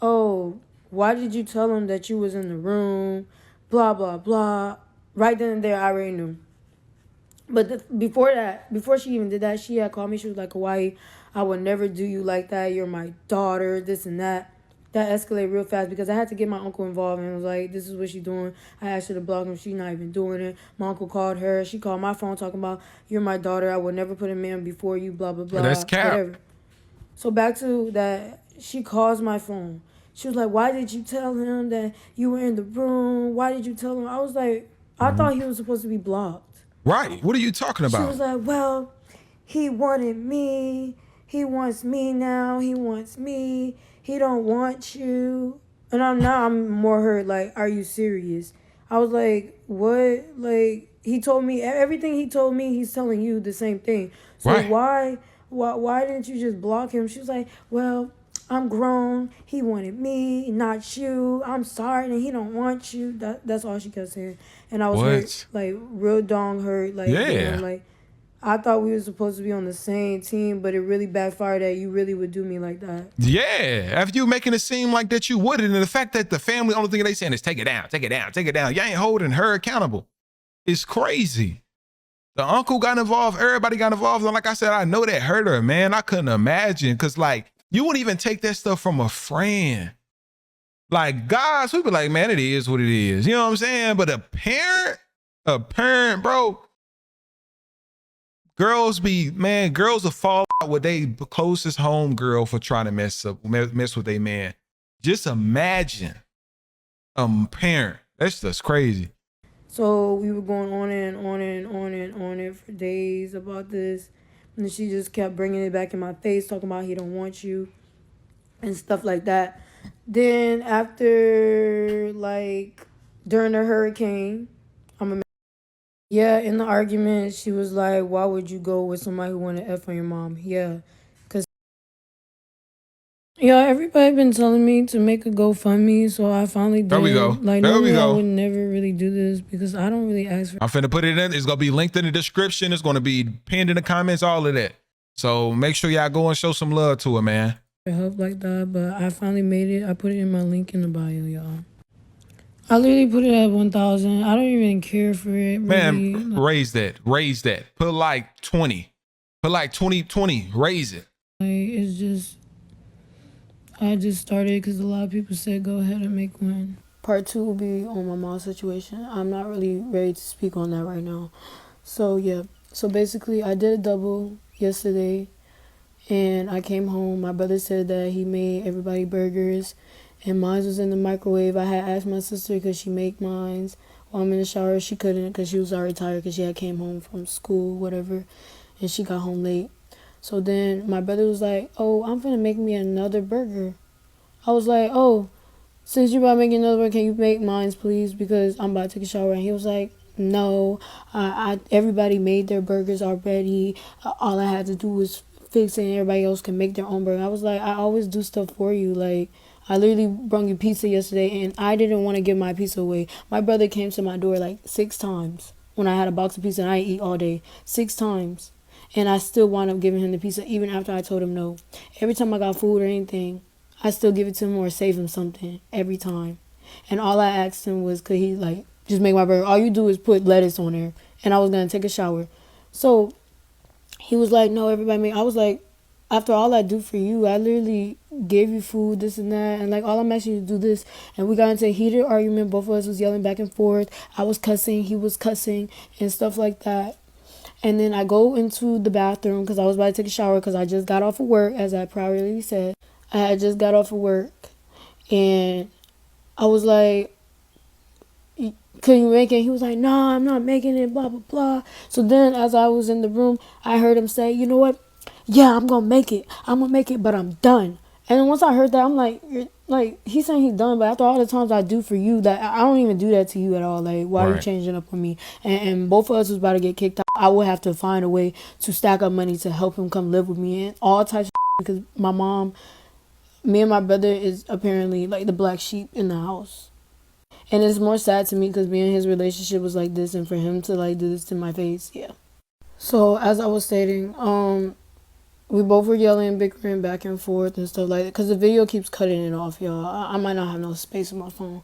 oh, why did you tell him that you was in the room? Blah, blah, blah. Right then and there, I already knew. But before she even did that, she had called me. She was like, Hawaii, I would never do you like that. You're my daughter, this and that. That escalated real fast because I had to get my uncle involved and was like, this is what she's doing. I asked her to block him. She's not even doing it. My uncle called her. She called my phone talking about, you're my daughter. I would never put a man before you, blah, blah, blah. That's cap. Whatever. So back to that, she calls my phone. She was like, why did you tell him that you were in the room? Why did you tell him? I was like, I thought he was supposed to be blocked. Right. What are you talking about? She was like, well, he wanted me. He wants me now. He wants me. He don't want you. And I'm more hurt. Like, are you serious? I was like, what? Like, he told me everything he told me. He's telling you the same thing. So right. why didn't you just block him? She was like, well, I'm grown. He wanted me, not you. I'm sorry, and he don't want you. That's all she kept saying. And I was hurt, like real dong hurt. Like, yeah. Like, I thought we were supposed to be on the same team, but it really backfired that you really would do me like that. Yeah, after you making it seem like that you wouldn't, and the fact that the family, only thing they saying is take it down, take it down, take it down. You ain't holding her accountable. It's crazy. The uncle got involved, everybody got involved. And like I said, I know that hurt her, man. I couldn't imagine, because like, you wouldn't even take that stuff from a friend. Like, guys, we be like, man, it is what it is. You know what I'm saying? But a parent, bro, Girls will fall out with their closest home girl for trying to mess with their man. Just imagine parent. That's just crazy. So we were going on and on and on and on it for days about this. And she just kept bringing it back in my face, talking about he don't want you and stuff like that. Then after, like, during the hurricane, in the argument, she was like, why would you go with somebody who wanted to F on your mom? Yeah, because, everybody been telling me to make a GoFundMe, so I finally did. There we go. Like, normally I would never really do this because I don't really ask for. I'm finna put it in. It's gonna be linked in the description. It's gonna be pinned in the comments, all of that. So make sure y'all go and show some love to her, man. Help like that, but I finally made it. I put it in my link in the bio, y'all. I literally put it at 1,000. I don't even care for it. Really. Man, raise that. Put like 20. Put like 20. Raise it. Like, it's just, I just started because a lot of people said go ahead and make one. Part 2 will be on my mom's situation. I'm not really ready to speak on that right now. So yeah. So basically, I did a double yesterday, and I came home. My brother said that he made everybody burgers, and mine was in the microwave. I had asked my sister because she make mine while I'm in the shower. She couldn't because she was already tired because she had came home from school, whatever, and she got home late. So then my brother was like, oh, I'm finna make me another burger. I was like, oh, since you're about to make another one, can you make mine, please? Because I'm about to take a shower. And he was like, no, everybody made their burgers already. All I had to do was fix it and everybody else can make their own burger. I was like, I always do stuff for you. Like, I literally brought you pizza yesterday and I didn't want to give my pizza away. My brother came to my door like 6 times when I had a box of pizza and I didn't eat all day. 6 times. And I still wound up giving him the pizza even after I told him no. Every time I got food or anything, I still give it to him or save him something every time. And all I asked him was, could he, like, just make my burger? All you do is put lettuce on there. And I was going to take a shower. So he was like, no, everybody make. I was like, after all I do for you, I literally gave you food, this and that. And, like, all I'm asking you to do this. And we got into a heated argument. Both of us was yelling back and forth. I was cussing. He was cussing and stuff like that. And then I go into the bathroom because I was about to take a shower because I just got off of work, as I probably said. I had just got off of work. And I was like, can you make it? He was like, no, I'm not making it, blah, blah, blah. So then as I was in the room, I heard him say, you know what? Yeah, I'm going to make it. I'm going to make it, but I'm done. And then once I heard that, I'm like, he's saying he's done, but after all the times I do for you, that I don't even do that to you at all. Like, why are you changing up on me? And both of us was about to get kicked out. I would have to find a way to stack up money to help him come live with me and all types of because my mom, me and my brother is apparently like the black sheep in the house. And it's more sad to me because me and his relationship was like this, and for him to like do this to my face, yeah. So as I was stating, we both were yelling, bickering back and forth and stuff like that. Because the video keeps cutting it off, y'all. I might not have no space on my phone.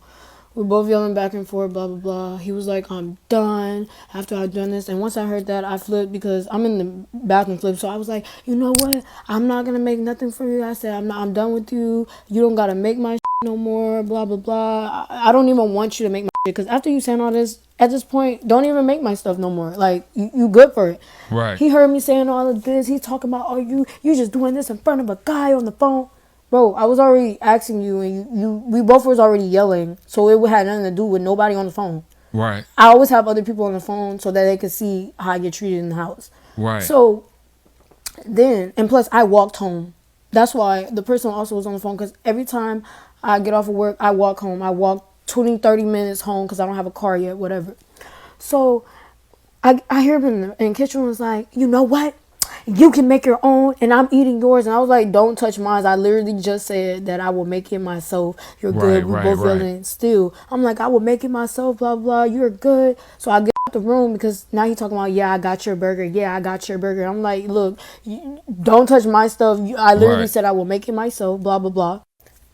We're both yelling back and forth, blah, blah, blah. He was like, I'm done after I've done this. And once I heard that, I flipped because I'm in the bathroom flip. So I was like, you know what? I'm not going to make nothing for you. I said, I'm done with you. You don't got to make my no more, blah, blah, blah. I don't even want you to make my because after you saying all this, at this point, don't even make my stuff no more. Like, you good for it. Right. He heard me saying all of this. He's talking about, oh, you just doing this in front of a guy on the phone. Bro, I was already asking you, and we both was already yelling, so it had nothing to do with nobody on the phone. Right. I always have other people on the phone so that they could see how I get treated in the house. Right. So then, and plus, I walked home. That's why the person also was on the phone, because every time I get off of work, I walk home. I walk 20, 30 minutes home because I don't have a car yet, whatever. So I hear him in the kitchen was like, you know what? You can make your own and I'm eating yours. And I was like, don't touch mine. I literally just said that I will make it myself. You're good. We both yelling still. I'm like, I will make it myself, blah, blah. You're good. So I get out the room because now he's talking about, yeah, I got your burger. Yeah, I got your burger. I'm like, look, don't touch my stuff. I literally said I will make it myself, blah, blah, blah.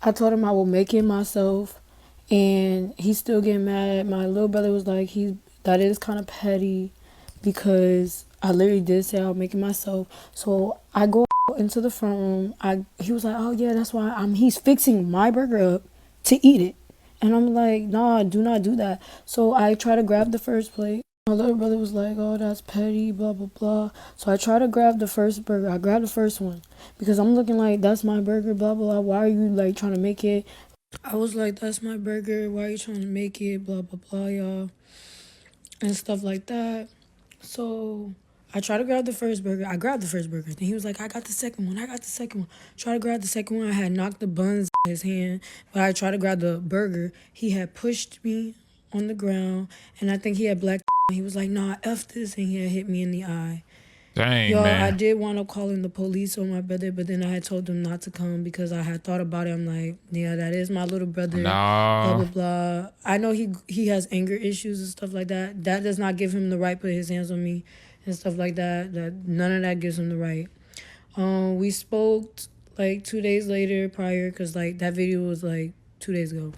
I told him I will make it myself. And he's still getting mad. My little brother was like, that is kind of petty because I literally did say I'll make it myself. So I go into the front room. He was like, oh yeah, that's why he's fixing my burger up to eat it. And I'm like, nah, do not do that. So I try to grab the first plate. My little brother was like, oh, that's petty, blah, blah, blah. So I tried to grab the first burger. I grabbed the first one because I'm looking like, that's my burger, blah, blah, blah. Why are you, like, trying to make it? I was like, that's my burger. Why are you trying to make it, blah, blah, blah, y'all, and stuff like that. So I tried to grab the first burger. I grabbed the first burger. Then he was like, I got the second one. I got the second one. Tried to grab the second one. I had knocked the buns in his hand. But I tried to grab the burger. He had pushed me on the ground. And I think he had black. He was like, nah, F this. And he had hit me in the eye. Dang, Yo, man. I did want to call in the police on my brother, but then I had told them not to come because I had thought about it. I'm like, yeah, that is my little brother. Blah, blah, blah. I know he has anger issues and stuff like that. That does not give him the right to put his hands on me and stuff like that. None of that gives him the right. We spoke like 2 days later prior because like that video was like 2 days ago.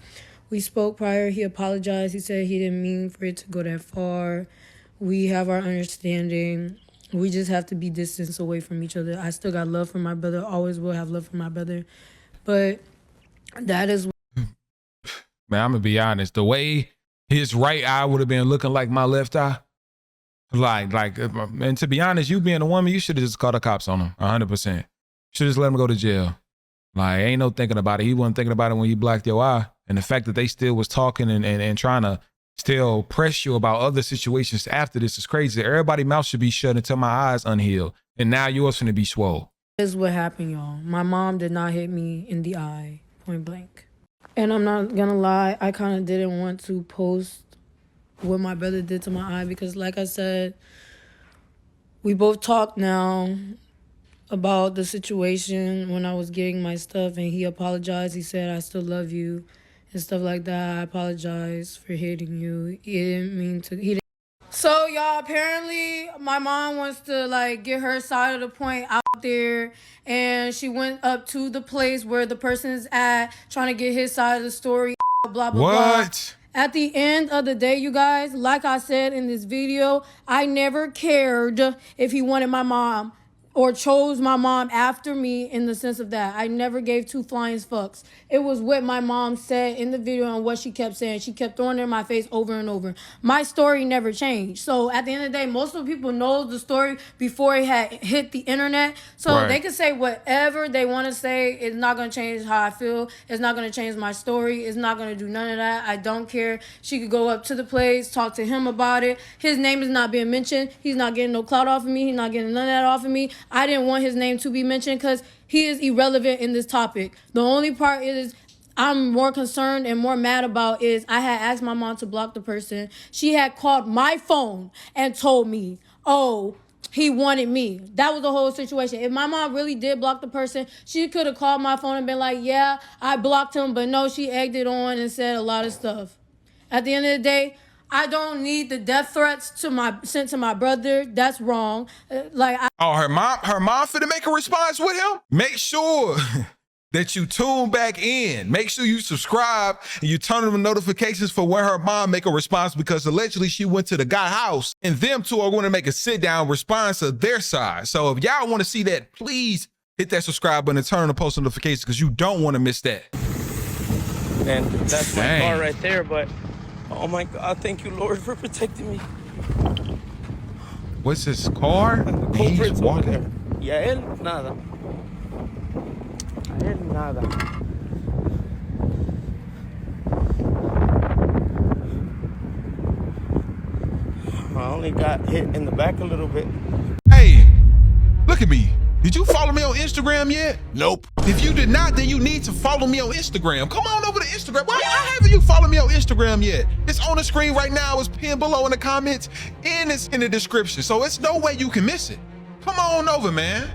We spoke prior. He apologized. He said he didn't mean for it to go that far. We have our understanding. We just have to be distance away from each other. I still got love for my brother. Always will have love for my brother. But that is... Man, I'm going to be honest. The way his right eye would have been looking like my left eye, and to be honest, you being a woman, you should have just called the cops on him, 100%. Should just let him go to jail. Like, ain't no thinking about it. He wasn't thinking about it when you blacked your eye. And the fact that they still was talking and trying to still press you about other situations after this is crazy. Everybody's mouth should be shut until my eyes unhealed. And now yours finna be swole. This is what happened, y'all. My mom did not hit me in the eye, point blank. And I'm not gonna lie, I kind of didn't want to post what my brother did to my eye because, like I said, we both talked now about the situation when I was getting my stuff, and he apologized. He said, I still love you and stuff like that. I apologize for hitting you. He didn't mean to. So, y'all, apparently my mom wants to, like, get her side of the point out there, and she went up to the place where the person is at, trying to get his side of the story, blah, blah, blah. At the end of the day, you guys, like I said in this video, I never cared if he wanted my mom or chose my mom after me in the sense of that. I never gave two flying fucks. It was what my mom said in the video and what she kept saying. She kept throwing it in my face over and over. My story never changed. So at the end of the day, most of the people know the story before it had hit the internet. So they can say whatever they want to say. It's not going to change how I feel. It's not going to change my story. It's not going to do none of that. I don't care. She could go up to the place, talk to him about it. His name is not being mentioned. He's not getting no clout off of me. He's not getting none of that off of me. I didn't want his name to be mentioned because he is irrelevant in this topic. The only part is I'm more concerned and more mad about is I had asked my mom to block the person. She had called my phone and told me, oh, he wanted me. That was the whole situation. If my mom really did block the person, she could have called my phone and been like, yeah, I blocked him. But no, she egged it on and said a lot of stuff. At the end of the day, I don't need the death threats sent to my brother. That's wrong. Her mom finna make a response with him? Make sure that you tune back in. Make sure you subscribe and you turn on the notifications for when her mom make a response, because allegedly she went to the guy house and them two are going to make a sit down response to their side. So if y'all want to see that, please hit that subscribe button and turn on the post notifications because you don't want to miss that. And that's my car right there, but oh my God, thank you, Lord, for protecting me. What's his car? He's walking. Y a él, nada. A él, nada. I only got hit in the back a little bit. Hey, look at me. Did you follow me on Instagram yet? Nope. If you did not, then you need to follow me on Instagram. Come on over to Instagram. Why haven't you followed me on Instagram yet? It's on the screen right now. It's pinned below in the comments and it's in the description. So it's no way you can miss it. Come on over, man.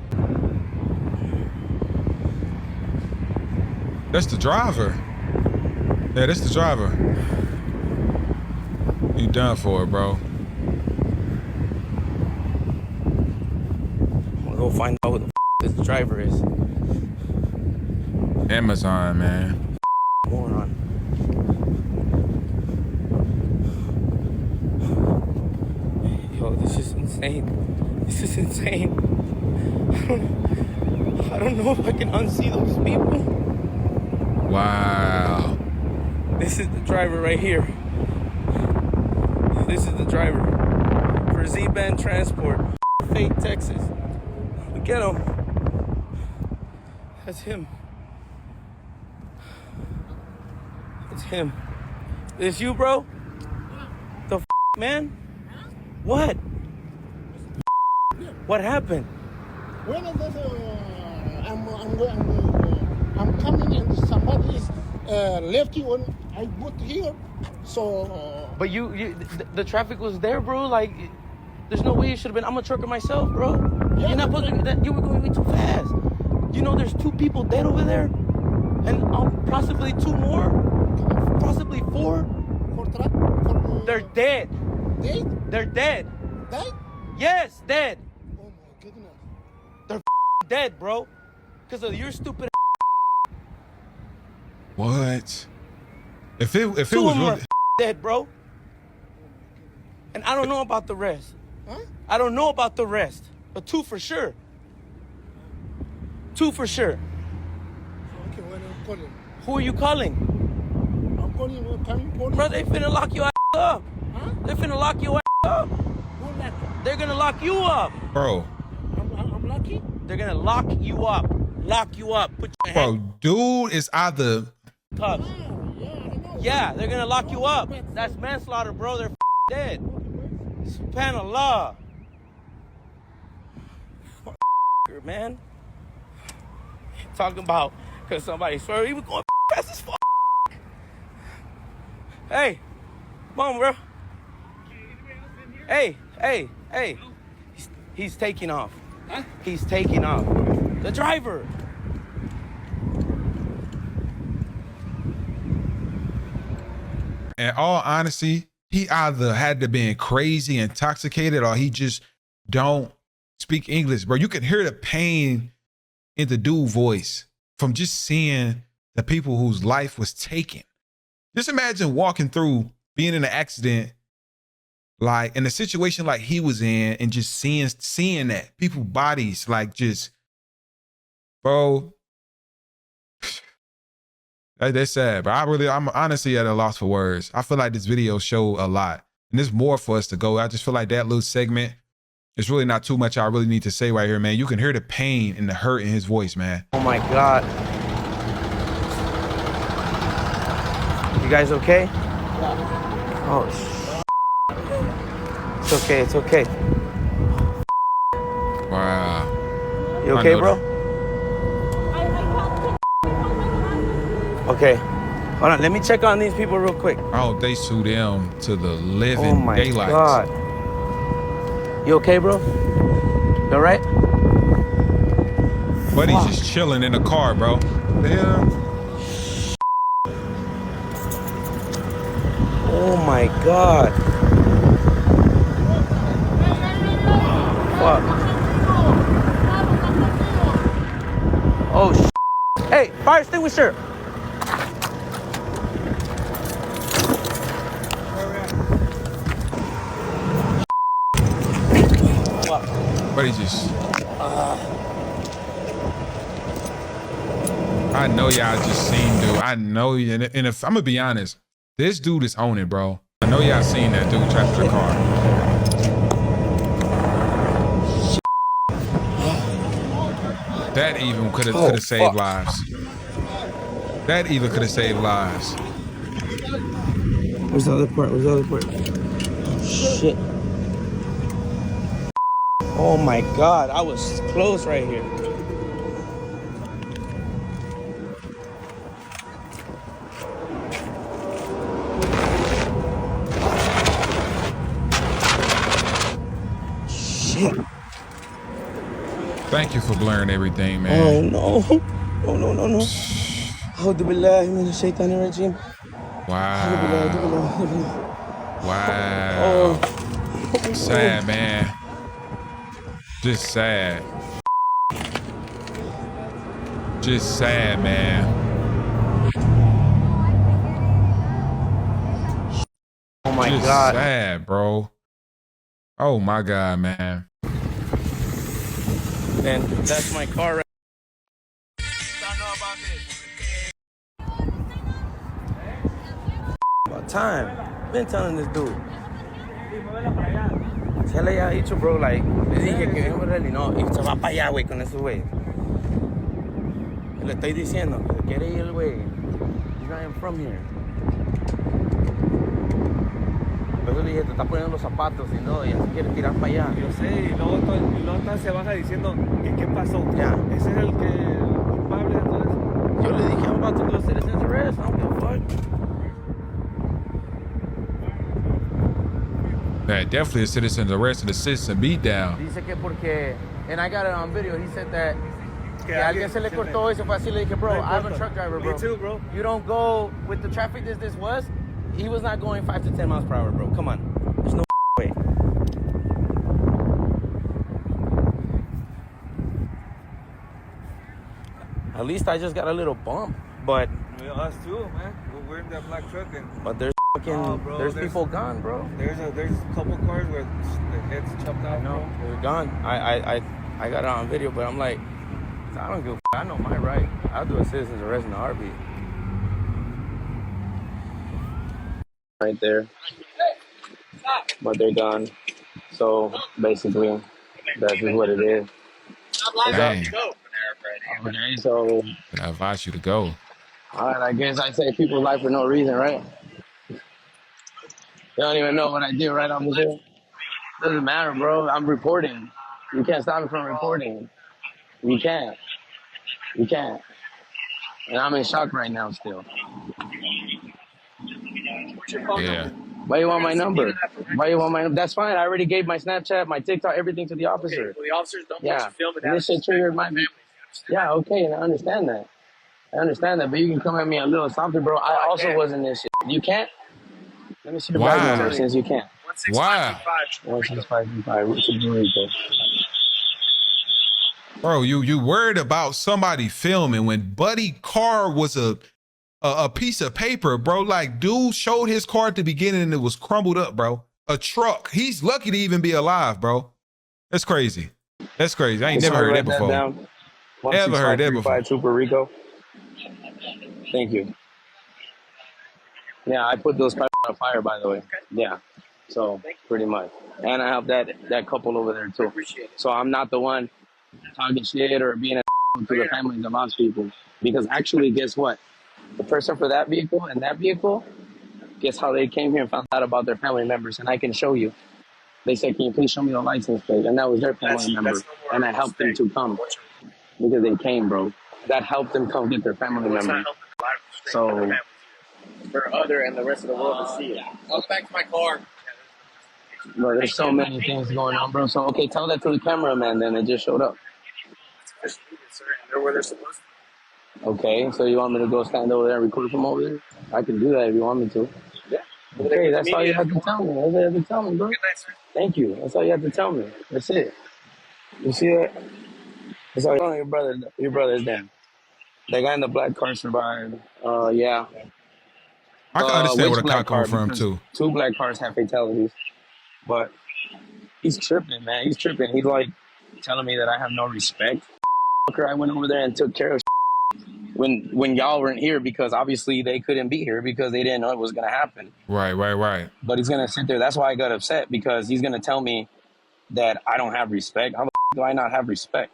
That's the driver. Yeah, that's the driver. You done for it, bro. Go find out who the this driver is. Amazon, man. Moron. Yo, this is insane. This is insane. I don't know if I can unsee those people. Wow. This is the driver right here. This is the driver. for Z-Band Transport, Fate, Texas. Get him. That's him. It's him. This you, bro? The man? What? What happened? When I'm coming and somebody is left you on, I put here, so. But the traffic was there, bro. Like, there's no way you should have been. I'm a trucker myself, bro. Yeah, you're not supposed to. You were going way too fast. You know, there's 2 people dead over there, and possibly 2 more, possibly 4. They're dead. Dead? They're dead. Dead? Yes, dead. Oh my goodness. They're dead, bro. Because of your stupid. What? If it was 2 of them really are dead, bro. And I don't know about the rest. Huh? I don't know about the rest, but 2 for sure. 2 for sure. Okay, when I'm calling. Who are you calling? I'm calling, coming police. Bro, they finna lock your ass up. Huh? They finna lock your ass up. Who lucky? They're gonna lock you up. bro. I'm lucky? They're gonna lock you up. Lock you up. Put your Bro, hand dude is either up. Yeah, I know. Yeah, they're gonna lock you up. That's manslaughter, bro. They're dead. Subhanallah. Man. Talking about because somebody swear he was going fast as fuck. Hey, come on, bro. Hey. He's taking off. Huh? He's taking off. The driver. in all honesty, he either had to be crazy, intoxicated, or he just don't speak English, bro. You can hear the pain in the dude's voice from just seeing the people whose life was taken. Just imagine walking through, being in an accident, like in a situation like he was in, and just seeing that people's bodies, like just, bro. That's sad, but I'm honestly at a loss for words. I feel like this video showed a lot, and there's more for us to go. I just feel like that little segment, there's really not too much I really need to say right here, man. You can hear the pain and the hurt in his voice, man. Oh my God. You guys okay? Oh, it's okay, it's okay. Wow. You okay, bro? Okay. Hold on, let me check on these people real quick. I hope they sue them to the Oh living my daylights. God. You okay, bro? You all right? Buddy's just chilling in the car, bro. The hell? Oh my God. Fuck. Oh, hey, fire extinguisher. Buddy just. I know y'all just seen dude. I know, and if I'm gonna be honest, this dude is on it, bro. I know y'all seen that dude trapped in the car. That even could have saved lives. That even could have saved lives. Where's the other part? Where's the other part? Shit. Oh my God, I was close right here. Shit. Thank you for blurring everything, man. Oh no. Oh no, no, no. A'udhu billahi minash shaitanir rajim. Wow. Wow. Oh. Sad, man. Just sad. Just sad, man. Oh my Just God. sad, bro. Oh my God, man. And that's my car right. About time. Been telling this dude. ya le había dicho, bro, like, le dije que venga por él y no, y se va para allá, güey, con ese güey. Le estoy diciendo, que quiere ir el güey. He's not even from here. Por eso le dije, te está poniendo los zapatos y no, y así quiere tirar para allá. Yo sé, y luego se baja diciendo que qué pasó. Ya. Ese es el culpable de todo eso. Yo le dije, I'm about to do a citizen's arrest. I don't give a fuck. Man, definitely a citizen's arrest and a citizen beatdown. Dice que porque, and I got it on video, he said that que alguien se le cortó y se fue así. Le dije, bro, I'm a truck driver, bro. Me too, bro. You don't go with the traffic this was. He was not going 5 to 10 miles per hour, bro. Come on. There's no way. At least I just got a little bump, but Well, us too, man. We're in that black truck, and but there's fucking there's people gone, bro. there's a couple cars where the heads chopped off. No, they're gone. I got it on video, but I'm like, I don't give a I know my right. I'll do a citizen's arrest in a heartbeat. Right there. But they're gone. So basically, that's just what it is. Dang. Okay, so I advise you to go. all right, I guess I say people's life for no reason, right? You don't even know what I did, right, officer? Doesn't matter, bro. I'm reporting. You can't stop me from reporting. You can't. You can't. And I'm in shock right now still. Yeah. Why you want my number? Why you want my number? That's fine. I already gave my Snapchat, my TikTok, everything to the officer. Well, the officers don't Yeah. want you filming And that. this shit triggered my... Yeah, okay, and I understand that. But you can come at me a little softer, bro. I also was in this shit. You can't? Let me see your badge number Why? since you can't. Why? 16535. What's your Rico? Bro, you worried about somebody filming when Buddy car was a piece of paper, bro. Like, dude showed his car at the beginning and it was crumbled up, bro. A truck. He's lucky to even be alive, bro. That's crazy. That's crazy. I ain't never heard that before. Never heard that before. Super Rico. Thank you. Yeah, I put those pipes on fire, by the way. Yeah. So pretty much. And I have that couple over there too. So I'm not the one talking shit or being a to the families of lost people. Because actually, guess what? The person for that vehicle and that vehicle, guess how they came here and found out about their family members? And I can show you. They said, can you please show me the license plate? And that was their family member. And I helped them to come. Because they came, bro. That helped them come get their family member. So For other and the rest of the world to see it. I'll go back to my car. bro, there's so many things going on, bro. So okay, tell that to the cameraman then. It just showed up. They're where they're supposed to Okay, so you want me to go stand over there and record from over there? I can do that if you want me to. Yeah. Okay, that's all you have to tell me. That's all you have to tell me, bro. Good night, sir. Thank you. That's all you have to tell me. That's it. You see that? That's all. Your brother is dead. The guy in the black car survived. Yeah. I can understand where the which cop coming black car? from Because too. 2 black cars have fatalities. But he's tripping, man. He's tripping. He's like telling me that I have no respect. I went over there and took care of when y'all weren't here because obviously they couldn't be here because they didn't know it was gonna happen. Right. But he's gonna sit there. That's why I got upset because he's gonna tell me that I don't have respect. How the do I not have respect?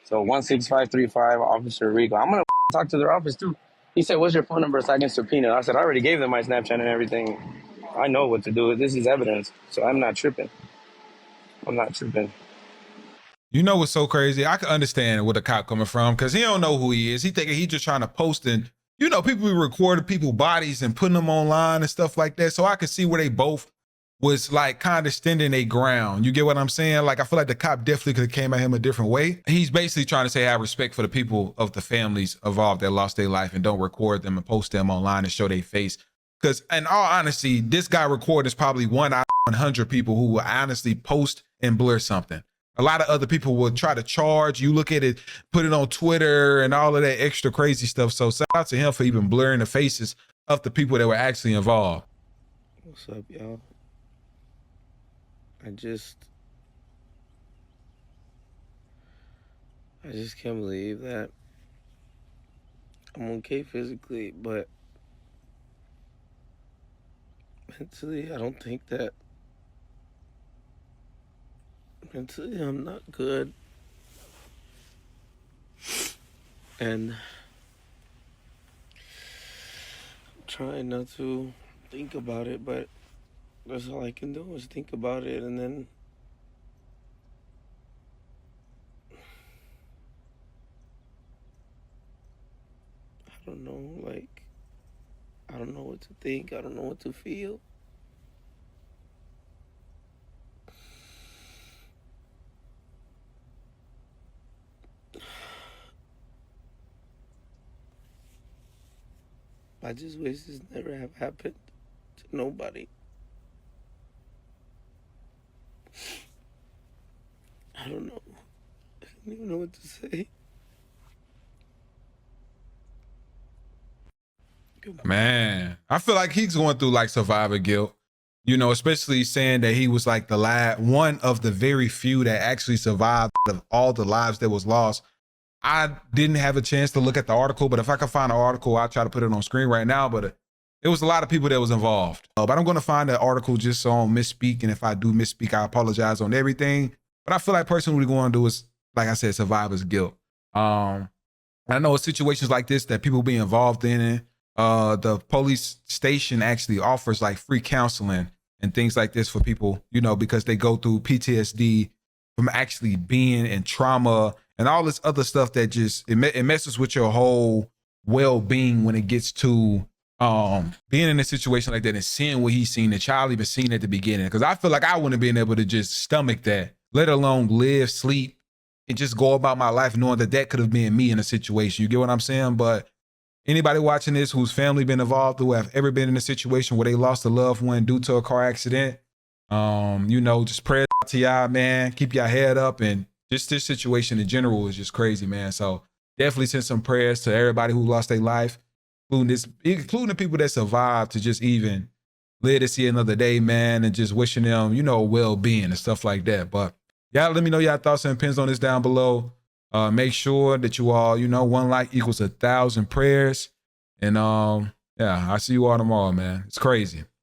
So 16535 Officer Rico. I'm gonna talk to their office too. He said, "What's your phone number so I can subpoena?" I said, "I already gave them my Snapchat and everything. I know what to do. This is evidence, so I'm not tripping. I'm not tripping." You know what's so crazy? I can understand where the cop coming from because he don't know who he is. He thinking he just trying to post and, you know, people be recording people's bodies and putting them online and stuff like that. So I could see where they both was like kind of standing their ground. You get what I'm saying? Like, I feel like the cop definitely could have came at him a different way. He's basically trying to say, I have respect for the people of the families involved that lost their life and don't record them and post them online and show their face. Because in all honesty, this guy recorded is probably 1 out of 100 people who will honestly post and blur something. A lot of other people will try to charge. You look at it, put it on Twitter and all of that extra crazy stuff. So shout out to him for even blurring the faces of the people that were actually involved. What's up, y'all? I just can't believe that I'm okay physically, but mentally, I don't think that Mentally, I'm not good. And I'm trying not to think about it, but that's all I can do is think about it, and then I don't know, like, I don't know what to think. I don't know what to feel. I just wish this never have happened to nobody. I don't know. I don't even know what to say. Man, I feel like he's going through like survivor guilt, you know, especially saying that he was like the one of the very few that actually survived out of all the lives that was lost. I didn't have a chance to look at the article, but if I can find an article, I'll try to put it on screen right now. But it was a lot of people that was involved. But I'm going to find the article just so I don't misspeak. And if I do misspeak, I apologize on everything. But I feel like personally what we're going to do is, like I said, survivor's guilt. I know situations like this that people be involved in. The police station actually offers like free counseling and things like this for people, you know, because they go through PTSD from actually being in trauma and all this other stuff that just, it messes with your whole well-being when it gets to being in a situation like that and seeing what he's seen, the child even seen at the beginning. Because I feel like I wouldn't have been able to just stomach that, let alone live, sleep, and just go about my life knowing that that could have been me in a situation. You get what I'm saying? But anybody watching this whose family been involved, who have ever been in a situation where they lost a loved one due to a car accident, you know, just prayers to y'all, man. Keep your head up, and just this situation in general is just crazy, man. So definitely send some prayers to everybody who lost their life, including the people that survived to just even live to see another day, man, and just wishing them, you know, well-being and stuff like that. But y'all let me know y'all thoughts and opinions on this down below. Make sure that you all, you know, 1 like equals 1,000 prayers. And yeah, I'll see you all tomorrow, man. It's crazy.